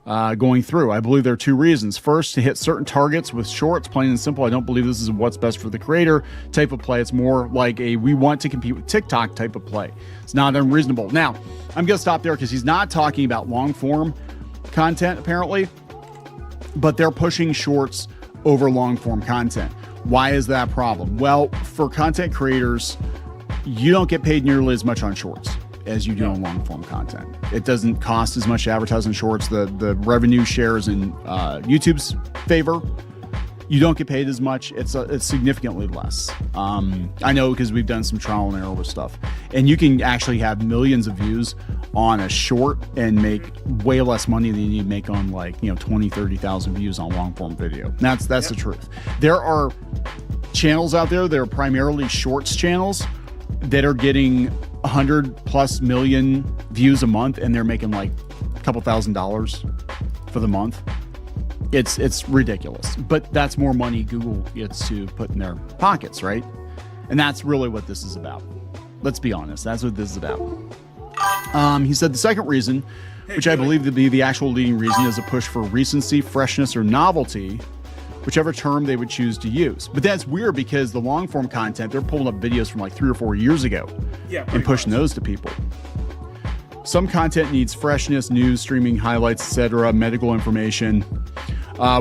going through? I believe there are two reasons. First, to hit certain targets with shorts, plain and simple. I don't believe this is what's best for the creator type of play. It's more like a we want to compete with TikTok type of play. It's not unreasonable. Now, I'm going to stop there because he's not talking about long form content apparently, but they're pushing shorts over long form content. Why is that a problem? Well, for content creators, you don't get paid nearly as much on shorts as you do on long form content. It doesn't cost as much to advertise on shorts. The revenue shares in YouTube's favor. You don't get paid as much. It's significantly less. I know because we've done some trial and error with stuff, and you can actually have millions of views on a short and make way less money than you make on 20, 30,000 views on long form video. That's the truth. There are channels out there that are primarily shorts channels that are getting 100+ million views a month, and they're making like a couple $1,000s for the month. It's ridiculous, but that's more money Google gets to put in their pockets, right? And that's really what this is about. Let's be honest, that's what this is about. He said the second reason, which I believe to be the actual leading reason, is a push for recency, freshness, or novelty, whichever term they would choose to use. But that's weird because the long form content, they're pulling up videos from like 3 or 4 years ago and pushing those to people. Some content needs freshness, news, streaming highlights, etc., medical information.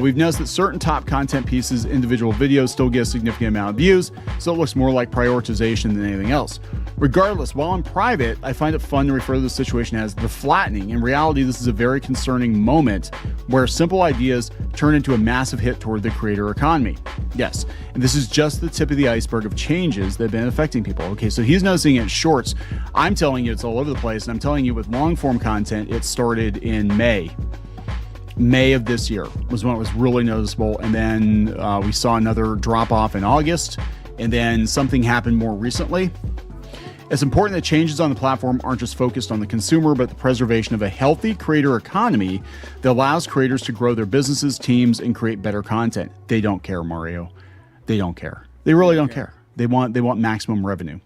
We've noticed that certain top content pieces, individual videos, still get a significant amount of views, so it looks more like prioritization than anything else. Regardless, while I'm private, I find it fun to refer to the situation as the flattening. In reality, this is a very concerning moment where simple ideas turn into a massive hit toward the creator economy. Yes, and this is just the tip of the iceberg of changes that have been affecting people. Okay, so he's noticing it in shorts. I'm telling you it's all over the place, and I'm telling you with long form content, it started in May of this year was when it was really noticeable. And then we saw another drop off in August, and then something happened more recently. It's important that changes on the platform aren't just focused on the consumer, but the preservation of a healthy creator economy that allows creators to grow their businesses, teams, and create better content. They don't care, Mario. They don't care. They really don't care. They want maximum revenue.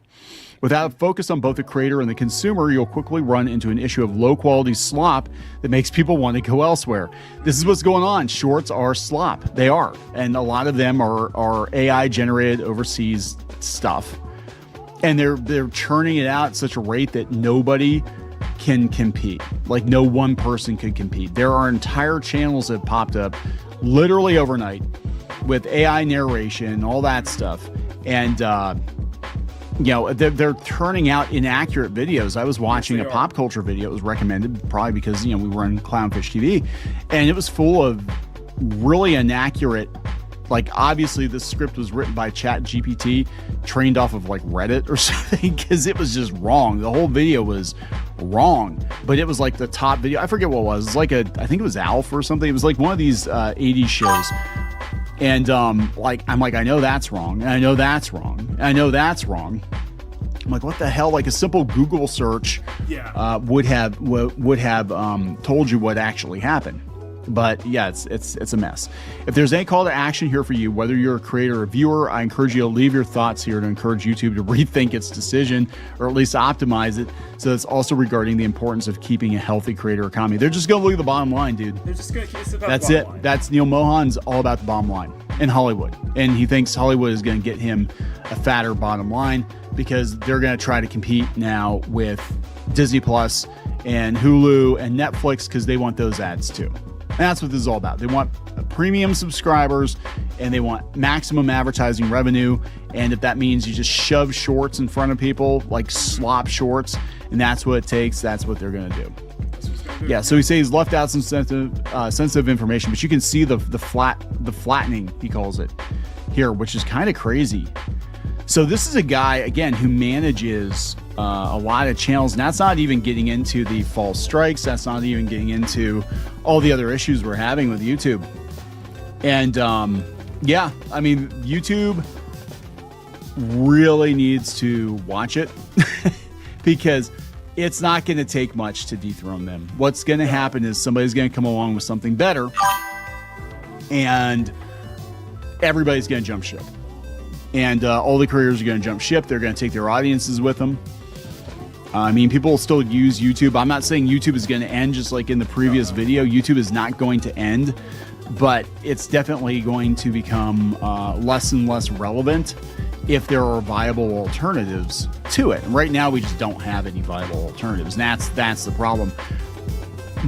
Without a focus on both the creator and the consumer, you'll quickly run into an issue of low-quality slop that makes people want to go elsewhere. This is what's going on. Shorts are slop. They are. And a lot of them are AI-generated overseas stuff. And they're churning it out at such a rate that nobody can compete. Like, no one person could compete. There are entire channels that have popped up literally overnight with AI narration, all that stuff. And, they're turning out inaccurate videos. I was watching a pop culture video. It was recommended probably because, we were on Clownfish TV, and it was full of really inaccurate, like, obviously this script was written by ChatGPT, trained off of like Reddit or something, because it was just wrong. The whole video was wrong, but it was like the top video. I forget what it was. It's like I think it was Alf or something. It was like one of these 80s shows. And I'm like, I know that's wrong. And I know that's wrong. And I know that's wrong. I'm like, what the hell? Like a simple Google search would have told you what actually happened. But yeah, it's a mess. If there's any call to action here for you, whether you're a creator or viewer, I encourage you to leave your thoughts here to encourage YouTube to rethink its decision or at least optimize it. So it's also regarding the importance of keeping a healthy creator economy. They're just going to look at the bottom line, dude. They're just going to kiss about That's the it. bottom line. That's Neil Mohan's all about the bottom line in Hollywood. And he thinks Hollywood is going to get him a fatter bottom line because they're going to try to compete now with Disney Plus and Hulu and Netflix because they want those ads too. And that's what this is all about. They want premium subscribers and they want maximum advertising revenue. And if that means you just shove shorts in front of people, like slop shorts, and that's what it takes, that's what they're going to do. Yeah, so he says he's left out some sensitive information, but you can see the flattening, he calls it here, which is kind of crazy. So this is a guy, again, who manages a lot of channels, and that's not even getting into the false strikes. That's not even getting into all the other issues we're having with YouTube. And yeah, I mean, YouTube really needs to watch it because it's not going to take much to dethrone them. What's going to happen is somebody's going to come along with something better, and everybody's going to jump ship. And all the creators are going to jump ship. They're going to take their audiences with them. I mean, people will still use YouTube. I'm not saying YouTube is going to end just like in the previous video. YouTube is not going to end, but it's definitely going to become less and less relevant if there are viable alternatives to it. And right now, we just don't have any viable alternatives. And that's the problem.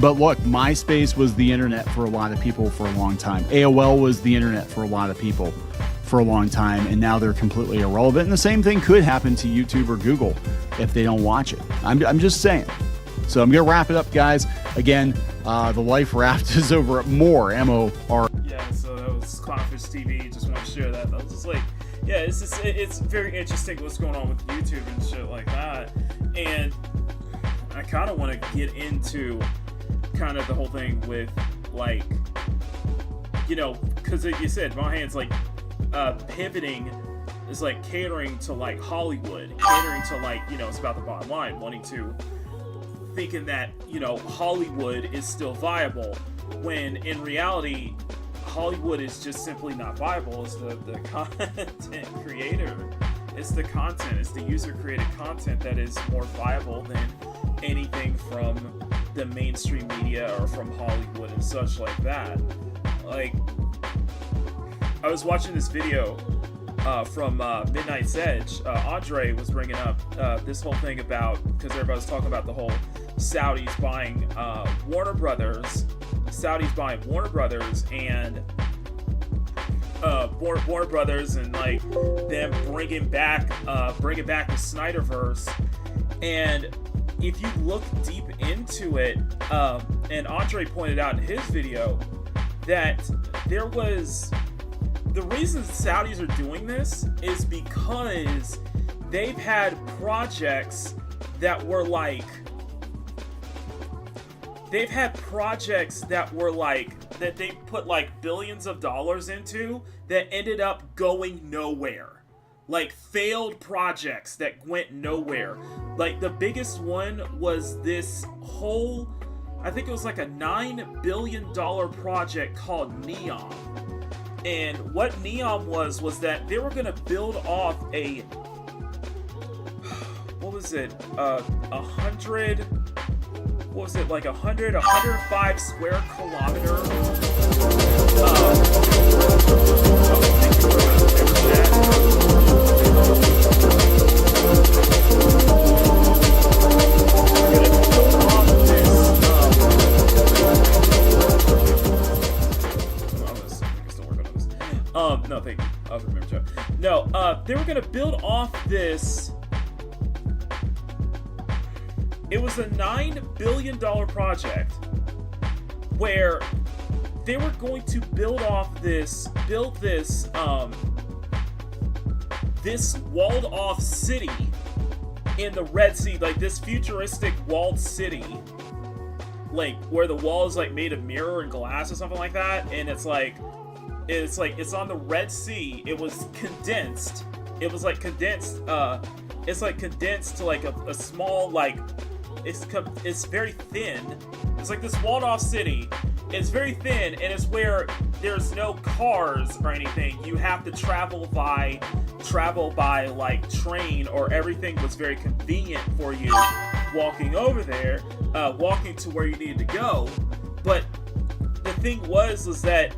But look, MySpace was the internet for a lot of people for a long time. AOL was the internet for a lot of people for a long time, and now they're completely irrelevant. And the same thing could happen to YouTube or Google if they don't watch it. I'm just saying. So I'm going to wrap it up, guys. Again, the Life Raft is over at More, M-O-R. Yeah, so that was Clownfish TV. Just want to share that. I was just like, yeah, it's very interesting what's going on with YouTube and shit like that. And I kind of want to get into kind of the whole thing with, like, you know, because you said, Mohan's like, pivoting is like catering to like Hollywood, catering to like, you know, it's about the bottom line, thinking that, you know, Hollywood is still viable, when in reality Hollywood is just simply not viable. It's the content creator, it's the content, it's the user created content that is more viable than anything from the mainstream media or from Hollywood and such like that. Like, I was watching this video from Midnight's Edge. Andre was bringing up this whole thing about, because everybody was talking about the whole Saudis buying Warner Brothers, and Warner Brothers, and like them bringing back the Snyderverse. And if you look deep into it, and Andre pointed out in his video that there was. The reason Saudis are doing this is because they've had projects that were like, that they put like billions of dollars into that ended up going nowhere. Like failed projects that went nowhere. Like the biggest one was this whole, I think it was like a $9 billion project called Neon. And what Neon was that they were going to build off a, what was it, 105 square kilometer, no, thank you. I'll remember to. No, they were gonna build off this. It was a $9 billion project where they were going to build this walled off city in the Red Sea, like this futuristic walled city, like where the wall is like made of mirror and glass or something like that, and it's on the Red Sea. It was condensed. It was like condensed it's like condensed to like a small, like, it's very thin. It's like this walled off city. It's very thin, and it's where there's no cars or anything. You have to travel by like train, or everything was very convenient for you walking over there, walking to where you needed to go. But the thing was that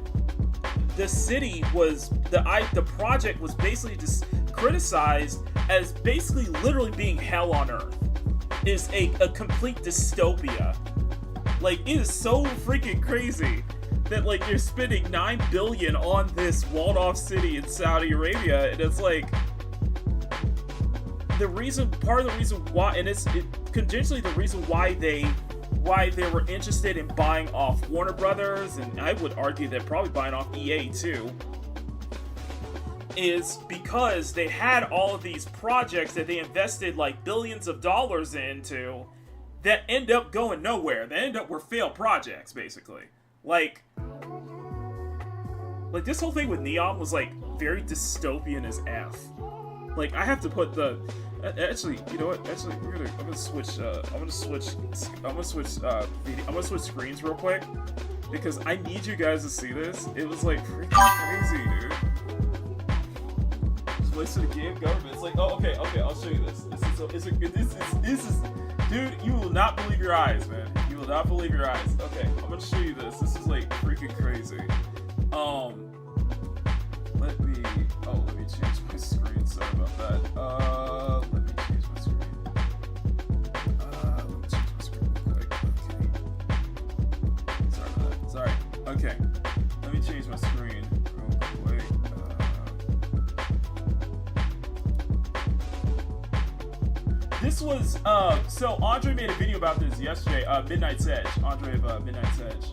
the city was the project was basically just criticized as basically literally being hell on earth. Is a complete dystopia. Like, it is so freaking crazy that like you're spending $9 billion on this walled off city in Saudi Arabia, and it's like part of the reason why, and it's contingently the reason why they were interested in buying off Warner Brothers, and I would argue that probably buying off EA too, is because they had all of these projects that they invested like billions of dollars into that end up going nowhere. They end up were failed projects, basically. Like this whole thing with Neon was like very dystopian as F. Like, I have to put the actually, you know what? Actually, I'm gonna switch screens real quick because I need you guys to see this. It was like freaking crazy, dude. Wasted a game government. It's like, oh, okay, I'll show you this. This is, dude, you will not believe your eyes, man. You will not believe your eyes. Okay, I'm gonna show you this. This is like freaking crazy. Let me change my screen. Sorry about that. Let me change my screen. Let me change my screen real quick. Okay. Sorry about that. Sorry. Okay. Let me change my screen real quick. This was, so Andre made a video about this yesterday, Midnight's Edge. Andre of Midnight's Edge.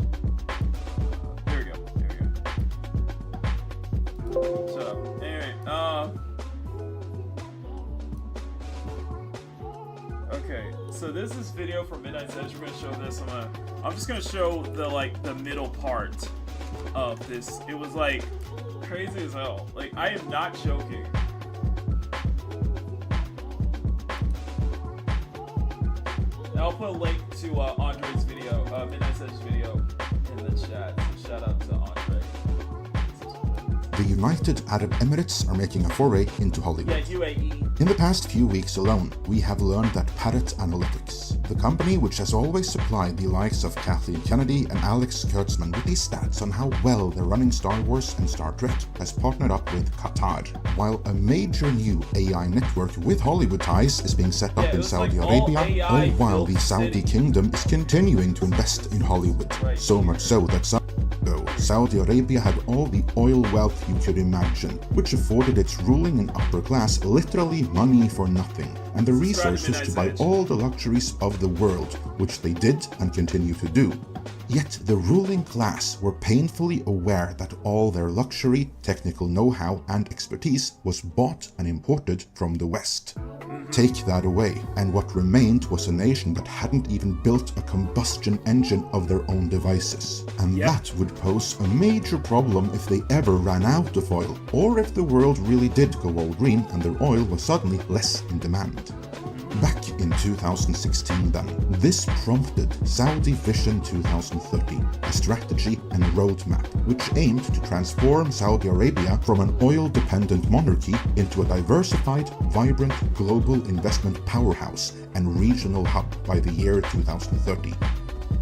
There we go. Shut up. Anyway, okay, so this is video from Midnight's Edge. We're gonna show this. I'm just gonna show the middle part of this. It was like crazy as hell. Like, I am not joking. I'll put a link to Andre's video, Midnight's Edge video, in the chat. So shout out to Andre. The United Arab Emirates are making a foray into Hollywood. Yeah, UAE. In the past few weeks alone, we have learned that Parrot Analytics, the company which has always supplied the likes of Kathleen Kennedy and Alex Kurtzman with these stats on how well they're running Star Wars and Star Trek, has partnered up with Qatar, while a major new AI network with Hollywood ties is being set up in Saudi Arabia, all while the Saudi kingdom is continuing to invest in Hollywood. Right. So much so that Saudi Arabia had all the oil wealth you could imagine, which afforded its ruling and upper class literally money for nothing, and the resources to buy all the luxuries of the world, which they did and continue to do. Yet the ruling class were painfully aware that all their luxury, technical know-how and expertise was bought and imported from the West. Take that away, and what remained was a nation that hadn't even built a combustion engine of their own devices. And that would pose a major problem if they ever ran out of oil, or if the world really did go all green and their oil was suddenly less in demand. Back in 2016 then, this prompted Saudi Vision 2030, a strategy and roadmap which aimed to transform Saudi Arabia from an oil-dependent monarchy into a diversified, vibrant global investment powerhouse and regional hub by the year 2030.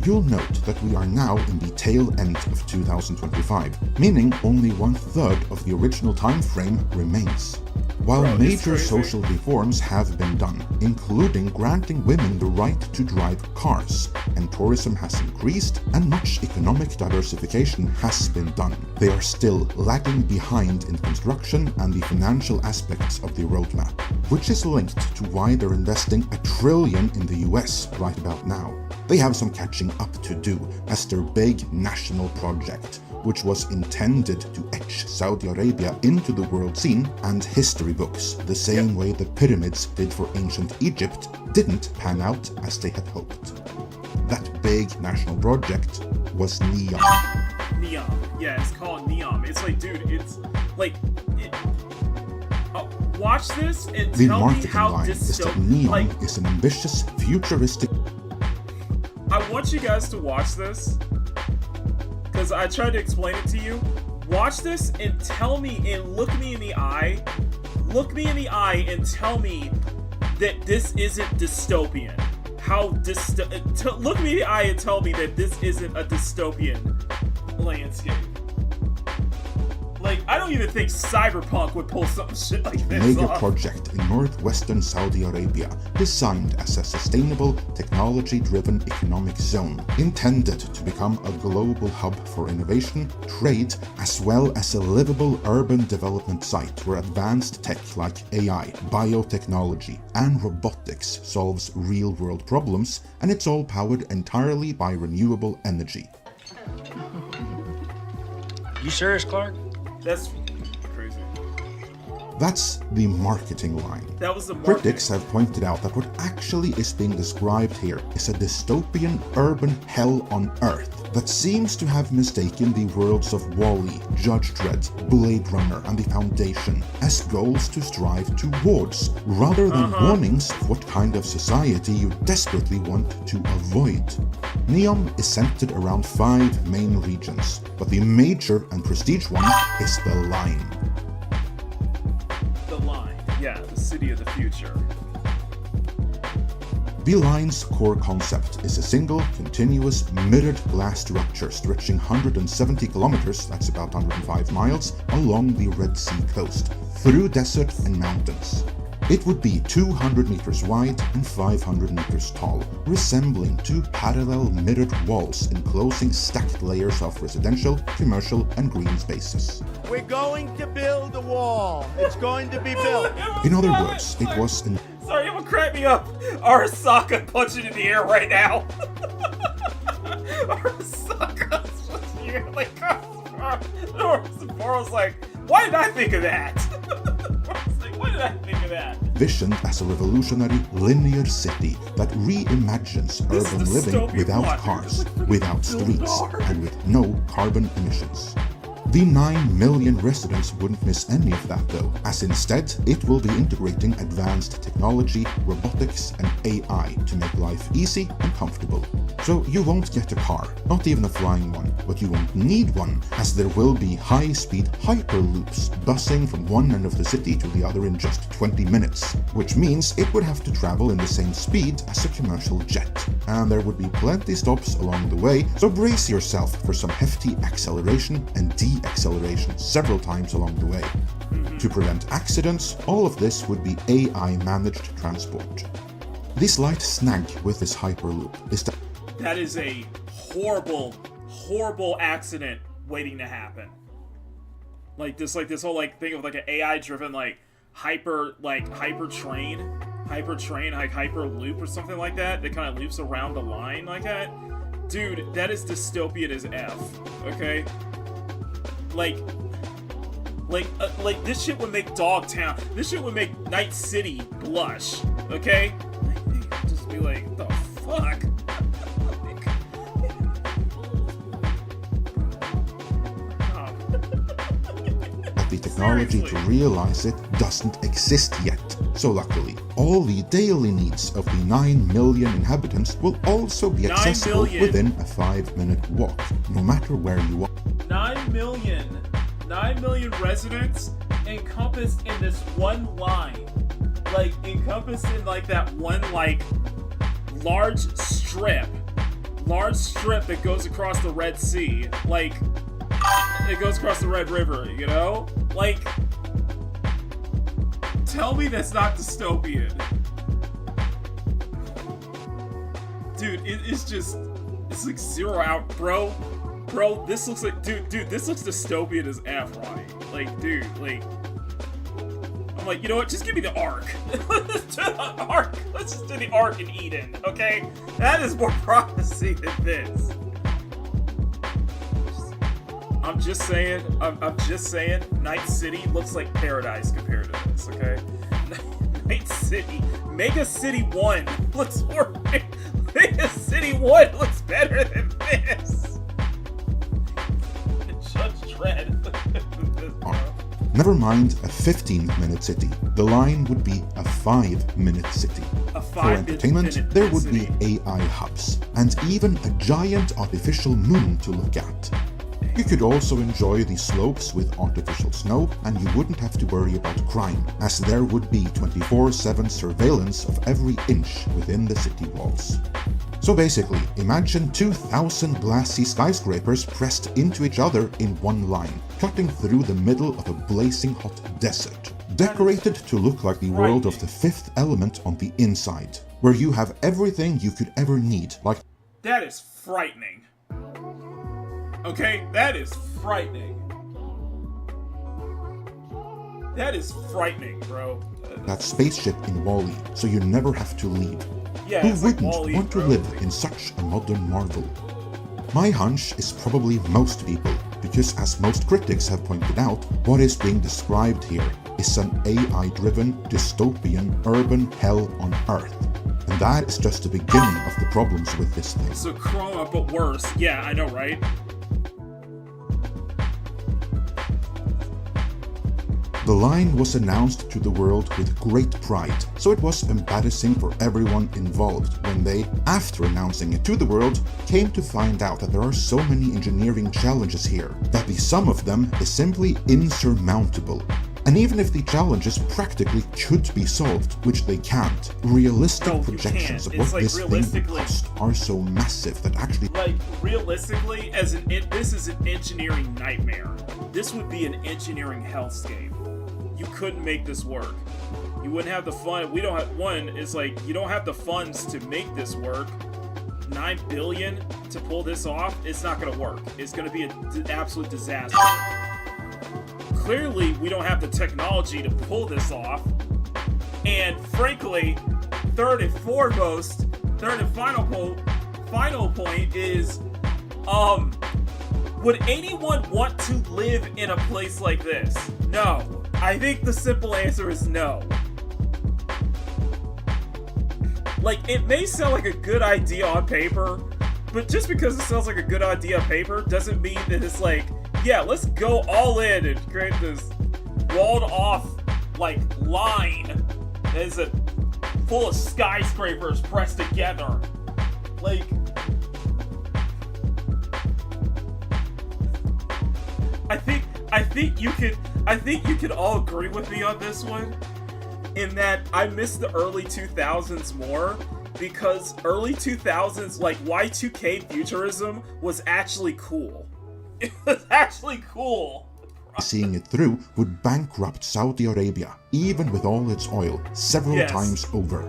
You'll note that we are now in the tail end of 2025, meaning only 1/3 of the original time frame remains. While major social reforms have been done, including granting women the right to drive cars, and tourism has increased and much economic diversification has been done, they are still lagging behind in construction and the financial aspects of the roadmap, which is linked to why they're investing $1 trillion in the US right about now. They have some catching up to do as their big national project, which was intended to etch Saudi Arabia into the world scene and history books, the same way the pyramids did for ancient Egypt, didn't pan out as they had hoped. That big national project was Neon. Neon. Yeah, it's called Neon. It's like, dude, it's like... watch this and The tell me marketing how line is that Neon is an ambitious, futuristic... I want you guys to watch this, because I tried to explain it to you. Watch this and tell me and look me in the eye and tell me that this isn't dystopian. Look me in the eye and tell me that this isn't a dystopian landscape. Like, I don't even think Cyberpunk would pull some shit like this mega off. project in northwestern Saudi Arabia, designed as a sustainable, technology-driven economic zone, intended to become a global hub for innovation, trade, as well as a livable urban development site where advanced tech like AI, biotechnology, and robotics solves real-world problems, and it's all powered entirely by renewable energy. You serious, Clark? That's crazy. That's the marketing line. That was the marketing. Critics have pointed out that what actually is being described here is a dystopian urban hell on Earth that seems to have mistaken the worlds of Wall-E, Judge Dredd, Blade Runner, and The Foundation as goals to strive towards, rather than warnings of what kind of society you desperately want to avoid. Neon is centered around 5 main regions, but the major and prestige one is the Line. The Line. Yeah, the city of the future. The Line's core concept is a single, continuous, mirrored glass structure stretching 170 kilometers, that's about 105 miles, along the Red Sea coast, through desert and mountains. It would be 200 meters wide and 500 meters tall, resembling 2 parallel mirrored walls enclosing stacked layers of residential, commercial, and green spaces. We're going to build a wall. It's going to be built. In other words, it was an... Sorry, it would crack me up. Arasaka punching in the air right now. Arasaka punching in the air like... Zoro's like, why did I think of that? Why did I think of that? Visioned as a revolutionary linear city that reimagines urban living without cars, without streets, and with no carbon emissions. The 9 million residents wouldn't miss any of that though, as instead it will be integrating advanced technology, robotics, and AI to make life easy and comfortable. So you won't get a car, not even a flying one, but you won't need one, as there will be high-speed hyperloops bussing from one end of the city to the other in just 20 minutes, which means it would have to travel in the same speed as a commercial jet. And there would be plenty stops along the way, so brace yourself for some hefty acceleration and de-acceleration several times along the way. To prevent accidents, all of this would be AI-managed transport. The slight snag with this hyperloop is that is a horrible, horrible accident waiting to happen. Like this whole thing of an AI-driven hyper train, hyperloop or something like that kind of loops around the line like that. Dude, that is dystopian as F. Okay. Like this shit would make Dogtown. This shit would make Night City blush. Okay. Just be like, what the fuck. the technology to realize it doesn't exist yet. So luckily, all the daily needs of the 9 million inhabitants will also be accessible within a 5-minute walk, no matter where you are. 9 million residents encompassed in this one line. Encompassed in that one large strip that goes across the Red Sea. It goes across the Red River, you know? Tell me that's not dystopian. Dude, it's like zero out, bro. Bro, this looks like, dude, this looks dystopian as F, Ronnie. I'm like, you know what, just give me the Ark. Let's do the Ark. Let's just do the Ark in Eden, okay? That is more promising than this. I'm just saying, Night City looks like paradise compared to this, okay? Night City, Mega City 1 looks more, Mega City 1 looks better than this. Judge Dredd. Never mind a 15-minute city, the line would be a 5-minute city. For entertainment, there would be AI hubs, and even a giant artificial moon to look at. You could also enjoy the slopes with artificial snow, and you wouldn't have to worry about crime, as there would be 24/7 surveillance of every inch within the city walls. So basically, imagine 2,000 glassy skyscrapers pressed into each other in one line, cutting through the middle of a blazing hot desert, decorated to look like the world of the Fifth Element on the inside, where you have everything you could ever need, like... That is frightening. Okay, that is frightening. That is frightening, bro. that spaceship in WALL-E, so you never have to leave. Yeah, who wouldn't want to live in such a modern marvel? My hunch is probably most people, because as most critics have pointed out, what is being described here is an AI-driven, dystopian, urban hell on Earth. And that is just the beginning of the problems with this thing. So Chroma, but worse. Yeah, I know, right? The line was announced to the world with great pride, so it was embarrassing for everyone involved when they, after announcing it to the world, came to find out that there are so many engineering challenges here that the sum of them is simply insurmountable. And even if the challenges practically could be solved, which they can't, realistic projections of what this thing would cost are so massive that actually... Like, realistically, this is an engineering nightmare. This would be an engineering hellscape. You couldn't make this work. You wouldn't have the fun. We don't have... One, it's like, you don't have the funds to make this work. $9 billion to pull this off, it's not going to work. It's going to be an absolute disaster. Clearly, we don't have the technology to pull this off. And frankly, third and final point is, would anyone want to live in a place like this? No. I think the simple answer is no. Like, it may sound like a good idea on paper, but just because it sounds like a good idea on paper doesn't mean that it's like, yeah, let's go all in and create this walled off, like, line that is full of skyscrapers pressed together. Like, I think you could all agree with me on this one, in that I miss the early 2000s more, because early 2000s, like, Y2K futurism was actually cool. It was actually cool. Seeing it through would bankrupt Saudi Arabia, even with all its oil, several times over.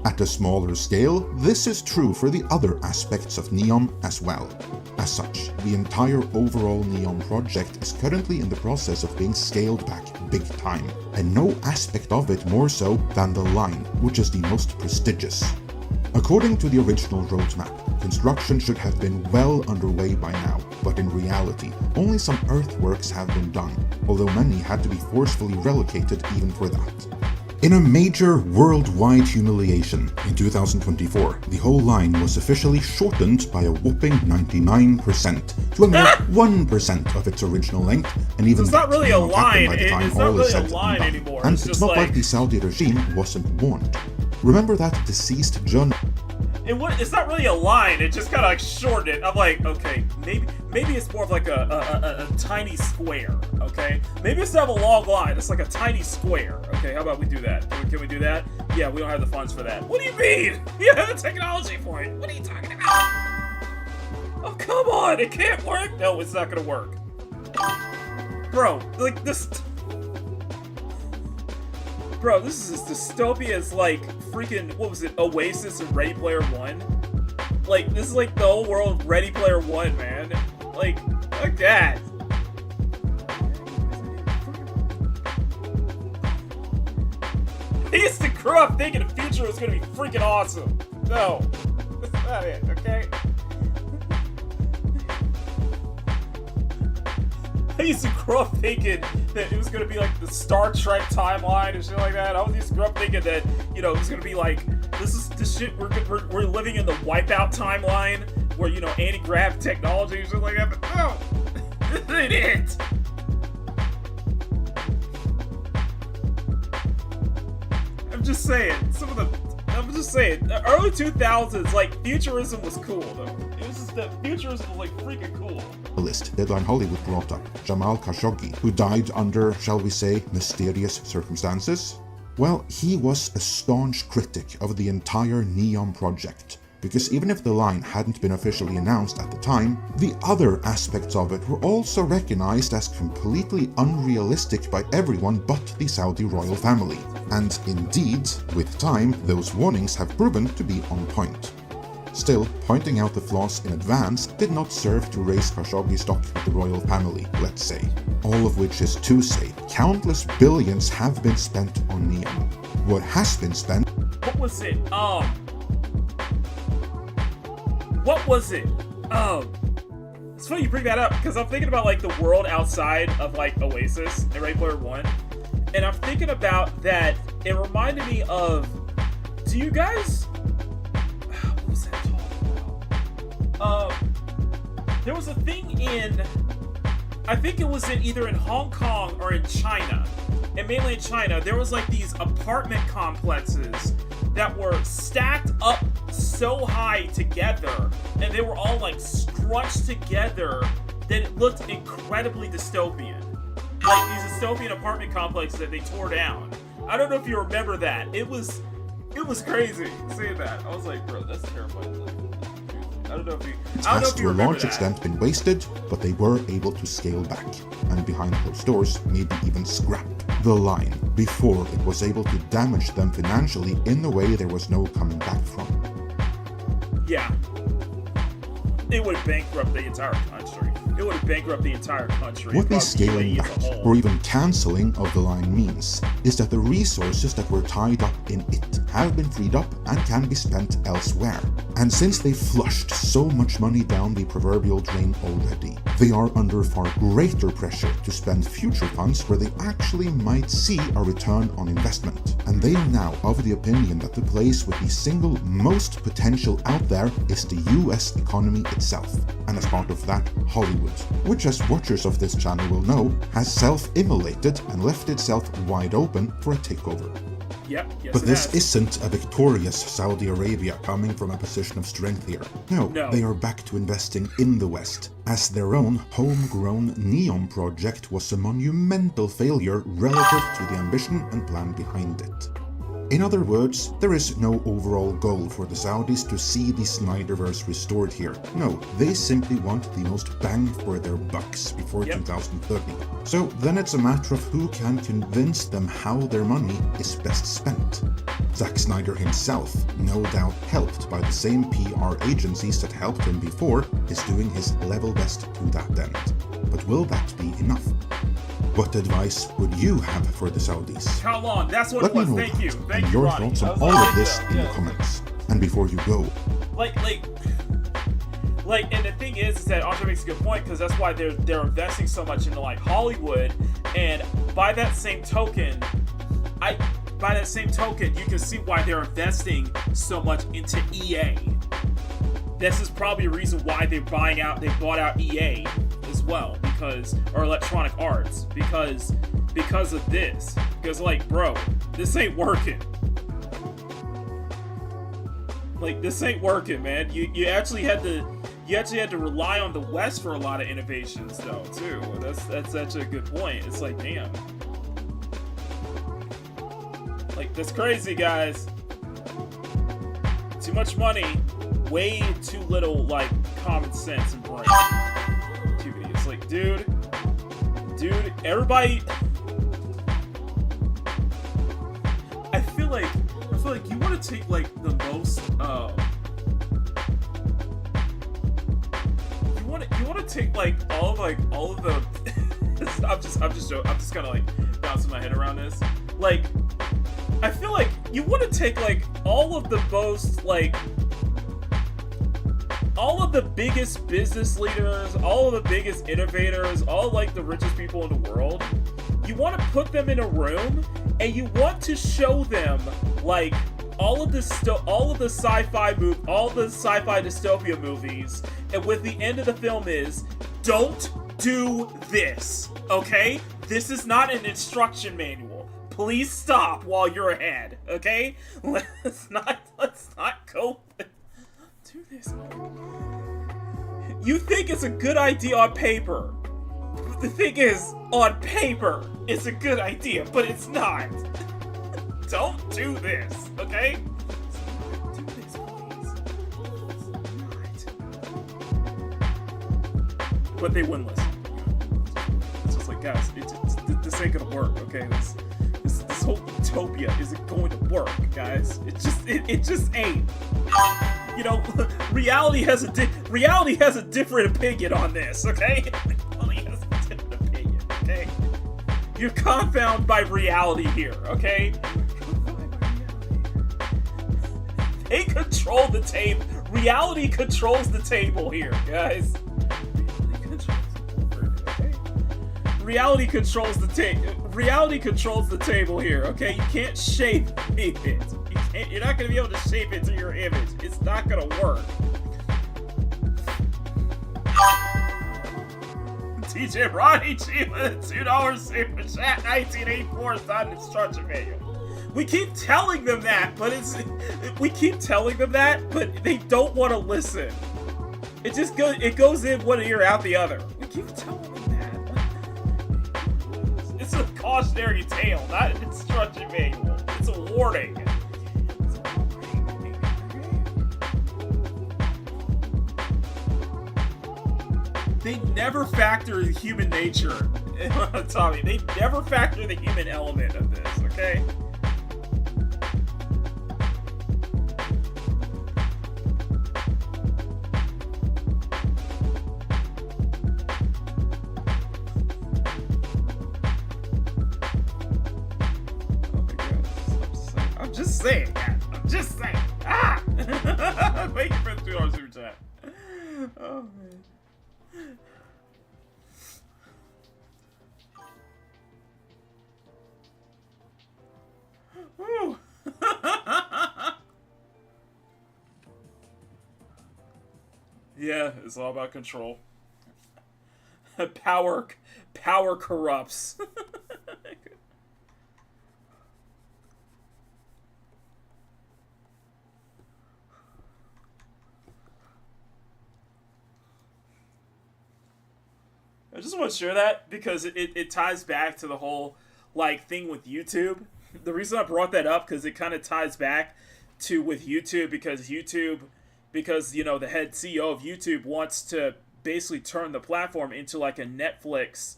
At a smaller scale, this is true for the other aspects of NEOM as well. As such, the entire overall NEOM project is currently in the process of being scaled back big time, and no aspect of it more so than the line, which is the most prestigious. According to the original roadmap, construction should have been well underway by now, but in reality, only some earthworks have been done, although many had to be forcefully relocated even for that. In a major worldwide humiliation, in 2024, the whole line was officially shortened by a whopping 99% to a mere 1% of its original length, and even it's not really a line. It's not really a line anymore. And it's not like the Saudi regime wasn't warned. Remember that deceased journalist? It's not really a line, it just kind of like shortened it. I'm like, okay, maybe it's more of like a tiny square, okay? Maybe it's not a long line, it's like a tiny square. Okay, how about we do that? Can we do that? Yeah, we don't have the funds for that. What do you mean? You have the technology for it. What are you talking about? Oh, come on, it can't work. No, it's not gonna work. Bro, like this... Bro, this is as dystopian as, like, freaking, what was it, Oasis and Ready Player One? Like, this is like the whole world of Ready Player One, man. Like, look at that. I used to grow up thinking the future was gonna be freaking awesome. No, that's not it, okay? I used to grow up thinking that it was going to be like the Star Trek timeline and shit like that. I used to grow up thinking that, you know, it was going to be like, this shit, we're living in the Wipeout timeline where, you know, anti-grav technology and shit like that, but no, this ain't it. just saying. I'm just saying. The early 2000s, like, futurism was cool, though. It was just that futurism was, like, freaking cool. List Deadline Hollywood brought up Jamal Khashoggi, who died under, shall we say, mysterious circumstances. Well, he was a staunch critic of the entire Neon project, because even if the line hadn't been officially announced at the time, the other aspects of it were also recognized as completely unrealistic by everyone but the Saudi royal family. And indeed, with time, those warnings have proven to be on point. Still, pointing out the flaws in advance did not serve to raise Khashoggi's stock with the royal family, let's say. All of which is to say, countless billions have been spent on Neon. What has been spent... What was it? What was it? It's funny you bring that up, because I'm thinking about, like, the world outside of, like, Oasis and Ready Player One. And I'm thinking about that, it reminded me of... Do you guys... What was that talking about? There was a thing in... I think it was either in Hong Kong or in China. And mainly in China, there was, like, these apartment complexes that were stacked up so high together, and they were all, like, scrunched together, that it looked incredibly dystopian. Like, these dystopian apartment complexes that they tore down. I don't know if you remember that. It was crazy seeing that. I was like, bro, that's terrifying. I don't know if you has to a large extent been wasted, but they were able to scale back, and behind closed doors, maybe even scrap the line before it was able to damage them financially in a way there was no coming back from. Yeah. It would bankrupt the entire country. What the scaling back, or even cancelling of the line means, is that the resources that were tied up in it have been freed up and can be spent elsewhere. And since they flushed so much money down the proverbial drain already, they are under far greater pressure to spend future funds where they actually might see a return on investment. And they are now of the opinion that the place with the single most potential out there is the US economy itself. And as part of that, Hollywood, which as watchers of this channel will know, has self-immolated and left itself wide open for a takeover. Yep, yes, but this isn't a victorious Saudi Arabia coming from a position of strength here. No, they are back to investing in the West, as their own homegrown Neon project was a monumental failure relative to the ambition and plan behind it. In other words, there is no overall goal for the Saudis to see the Snyderverse restored here. No, they simply want the most bang for their bucks before 2030. So then it's a matter of who can convince them how their money is best spent. Zack Snyder himself, no doubt helped by the same PR agencies that helped him before, is doing his level best to that end. But will that be enough? What advice would you have for the Saudis? How long? That's what it was. Thank you. Thank you, your Ronnie. thoughts on all of this in the comments. And before you go, and the thing is that Andre makes a good point, because that's why they're investing so much into, like, Hollywood, and by that same token, you can see why they're investing so much into EA. This is probably a reason why they bought out EA as well, or Electronic Arts, because of this. Because, like, bro, this ain't working. Like, this ain't working, man. You actually had to rely on the West for a lot of innovations, though, too. That's such a good point. It's like, damn. Like, that's crazy, guys. Too much money, way too little, like, common sense and brain. It's like, dude, everybody. I feel like you want to take, like, the most. You want to take, like, all of the. I'm just kind of, like, bouncing my head around this. Like, I feel like you want to take, like, all of the most, like, all of the biggest business leaders, all of the biggest innovators, all, like, the richest people in the world. You want to put them in a room, and you want to show them, like, all of the sci-fi dystopia movies, and with the end of the film is, don't do this, okay? This is not an instruction manual. please stop while you're ahead, okay? Let's not go do this. You think it's a good idea on paper. The thing is, on paper, it's a good idea, but it's not. Don't do this, okay? Do this, please. Not. But they wouldn't listen. It's just like, guys, this ain't gonna work, okay? This whole utopia isn't going to work, guys. It just ain't. You know, reality has a different opinion on this, okay? Reality has a different opinion, okay? You're confounded by reality here, okay? They control the table. Reality controls the table here, guys. Reality controls the table. Reality controls the table here, okay? You can't shape it. You're not gonna be able to shape it to your image. It's not gonna work. DJ Ronnie G with a $2 super chat. 1984 is not an instruction manual. We keep telling them that, but they don't want to listen. It goes in one ear out the other. We keep telling them that. It's a cautionary tale, not an instruction manual. It's a warning. They never factor human nature, Tommy. They never factor the human element of this, okay? I'm just saying. Ah! Thank you for the $2 super chat. Oh, man. Woo. Yeah, it's all about control. Power corrupts. I just want to share that because it ties back to the whole thing with YouTube. The reason I brought that up because it kind of ties back to with YouTube because you know, the head CEO of YouTube wants to basically turn the platform into like a Netflix,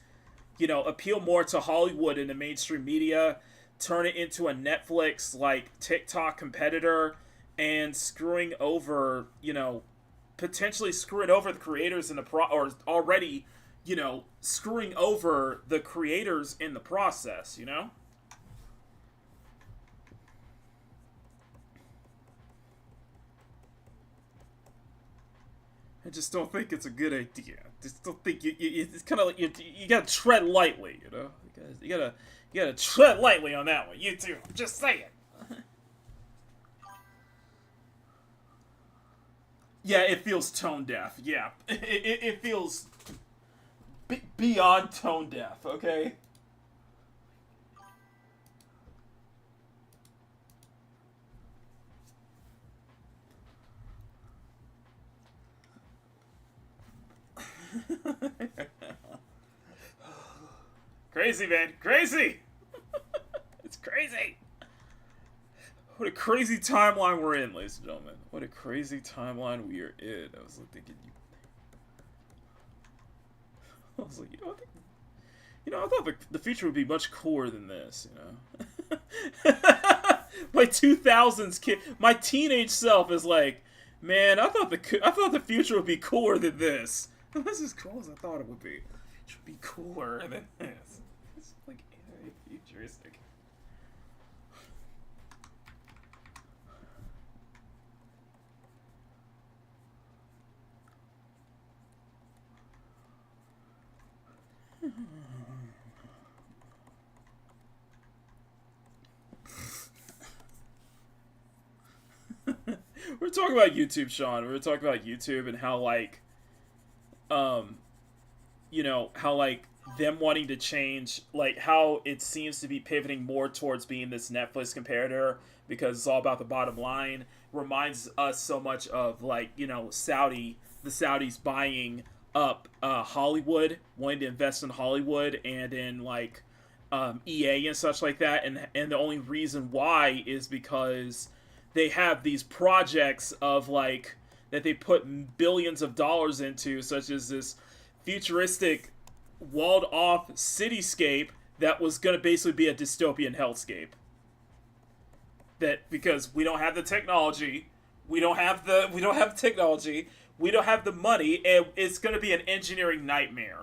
you know, appeal more to Hollywood and the mainstream media, turn it into a Netflix like TikTok competitor, and screwing over, you know, potentially screwing over the creators in the or already, you know, screwing over the creators in the process, you know? I just don't think it's a good idea. Just don't think it's kind of like you gotta tread lightly, you know. You gotta tread lightly on that one. You too. I'm just saying. Yeah, it feels tone deaf. Yeah, it feels beyond tone deaf. Okay. Crazy, man. Crazy! It's crazy! What a crazy timeline we're in, ladies and gentlemen. What a crazy timeline we are in. I was thinking, I was like, I thought the future would be much cooler than this, you know? My 2000s kid, my teenage self is like, man, I thought the future would be cooler than this. This is cool as I thought it would be. It should be cooler than this. It's like futuristic. We're talking about YouTube, Sean. We were talking about YouTube and how, like, you know, how, like, them wanting to change, like how it seems to be pivoting more towards being this Netflix comparator because it's all about the bottom line, reminds us so much of, like, you know, the Saudis buying up Hollywood, wanting to invest in Hollywood and in like EA and such like that, and the only reason why is because they have these projects of like that they put billions of dollars into, such as this futuristic walled off cityscape that was going to basically be a dystopian hellscape. That because we don't have the technology, we don't have the technology, we don't have the money, and it's going to be an engineering nightmare.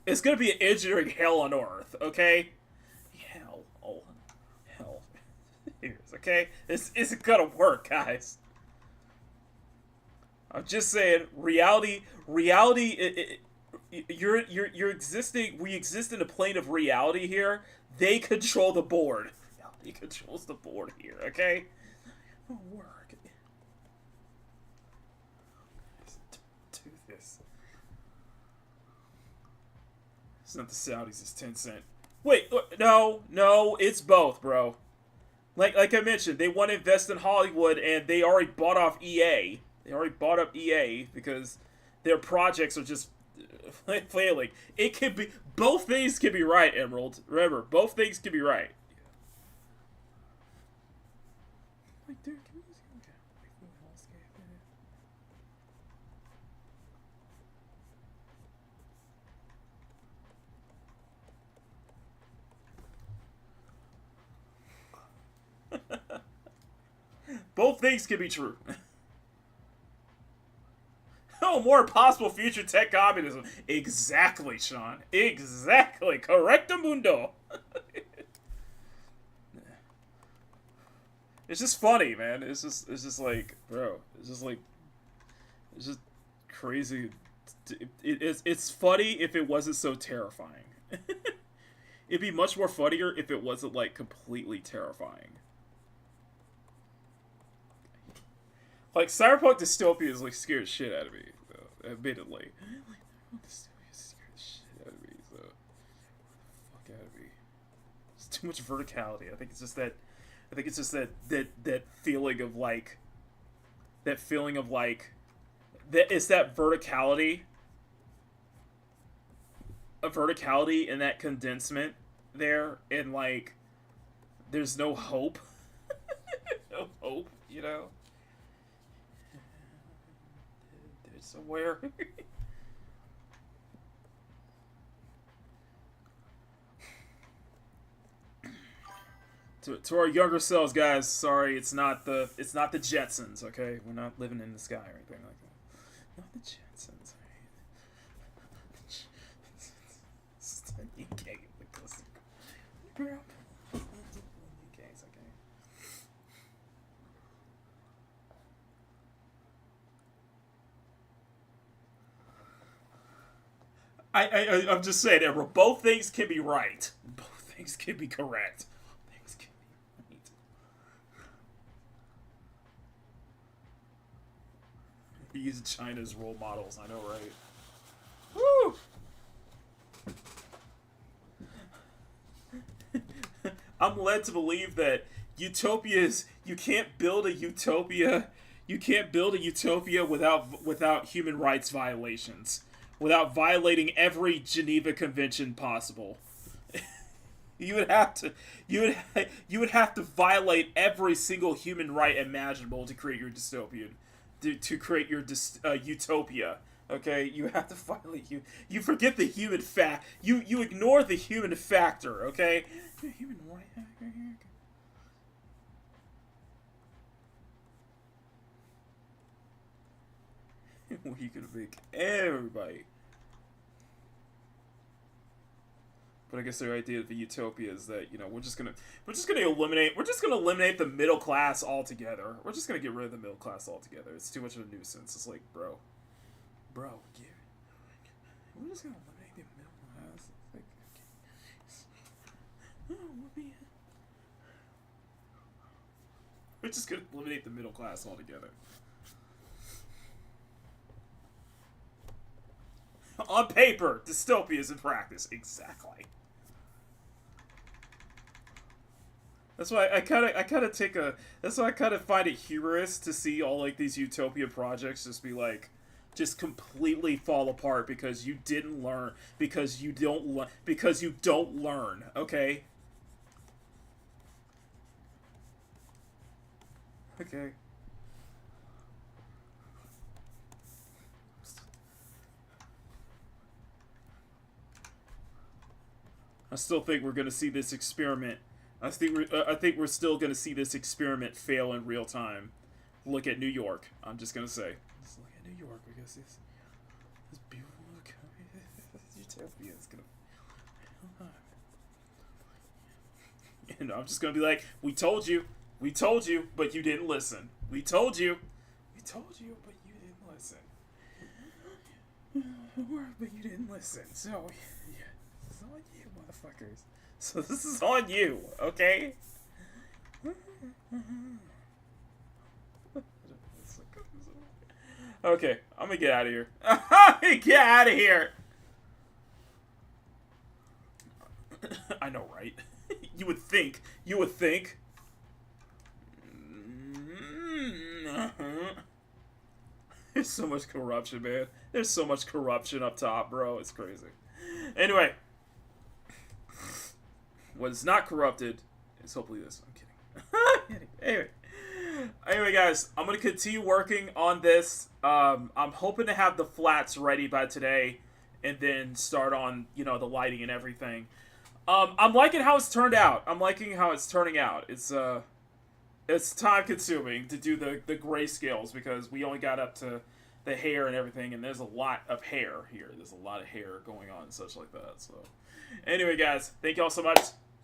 It's going to be an engineering hell on earth, okay? Hell. Here's, okay? This isn't going to work, guys. I'm just saying, reality, you're existing, we exist in a plane of reality here. They control the board. Reality controls the board here, okay? It won't work. Do this. It's not the Saudis, it's Tencent. Wait, no, it's both, bro. Like I mentioned, they want to invest in Hollywood, and they already bought off EA. They already bought up EA because their projects are just failing. It could be both things can be right, Emerald. Remember, both things can be right. Like, dude, can we just both things can be true. Oh, more possible future tech communism. Exactly, Sean. Exactly. Correctamundo. It's just funny, man. It's just like, bro. It's just crazy. It's funny if it wasn't so terrifying. It'd be much more funnier if it wasn't, like, completely terrifying. Like, Cyberpunk Dystopia is, like, scared shit out of me, though, admittedly. Dystopia scared the shit out of me, so... Fuck out of me. It's too much verticality. I think it's just that feeling of, like... That feeling of, like... It's that verticality. A verticality and that condensement there, and, like... There's no hope. No hope, you know? Somewhere. to our younger selves, guys, sorry, it's not the Jetsons, okay? We're not living in the sky or anything like that. Not the Jetsons. It's the Nikke, okay. I'm just saying, Emerald, both things can be right. Both things can be correct. Things can be right. Use China as role models, I know, right? Woo! I'm led to believe that utopias, you can't build a utopia without human rights violations. Without violating every Geneva Convention possible. you would have to violate every single human right imaginable to create your dystopian, to create your utopia. Okay, you have to violate you forget the human you ignore the human factor. Okay, the human right factor here. What are you gonna make everybody? But I guess their idea of the utopia is that, you know, we're just gonna eliminate the middle class altogether. We're just gonna get rid of the middle class altogether. It's too much of a nuisance. It's like, bro, we're just gonna eliminate the middle class. It's like, we're just gonna eliminate the middle class altogether. On paper, dystopias in practice. Exactly. That's why I kind of take a. That's why I kind of find it humorous to see all like these utopia projects just be like, just completely fall apart because you didn't learn, because you don't learn. Okay. Okay. I still think we're gonna see this experiment. I think we're still gonna see this experiment fail in real time. Look at New York. I'm just gonna say. Let's look at New York because this beautiful utopia is gonna. And I'm just gonna be like, we told you, but you didn't listen. We told you, but you didn't listen. But you didn't listen. So yeah, this is on you, motherfuckers. So this is on you, okay? Okay, I'm gonna get out of here. Get out of here! I know, right? You would think. There's so much corruption, man. There's so much corruption up top, bro. It's crazy. Anyway. What is not corrupted is hopefully this. I'm kidding. Anyway, guys, I'm going to continue working on this. I'm hoping to have the flats ready by today and then start on, the lighting and everything. I'm liking how it's turned out. I'm liking how it's turning out. It's time consuming to do the grayscales because we only got up to the hair and everything, and there's a lot of hair here. There's a lot of hair going on and such like that. So, anyway, guys, thank you all so much.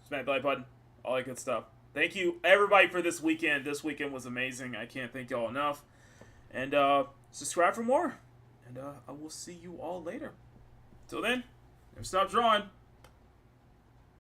Smack the like button, all that good stuff. Thank you, everybody, for this weekend. This weekend was amazing. I can't thank y'all enough. And subscribe for more. And I will see you all later. Till then, never stop drawing.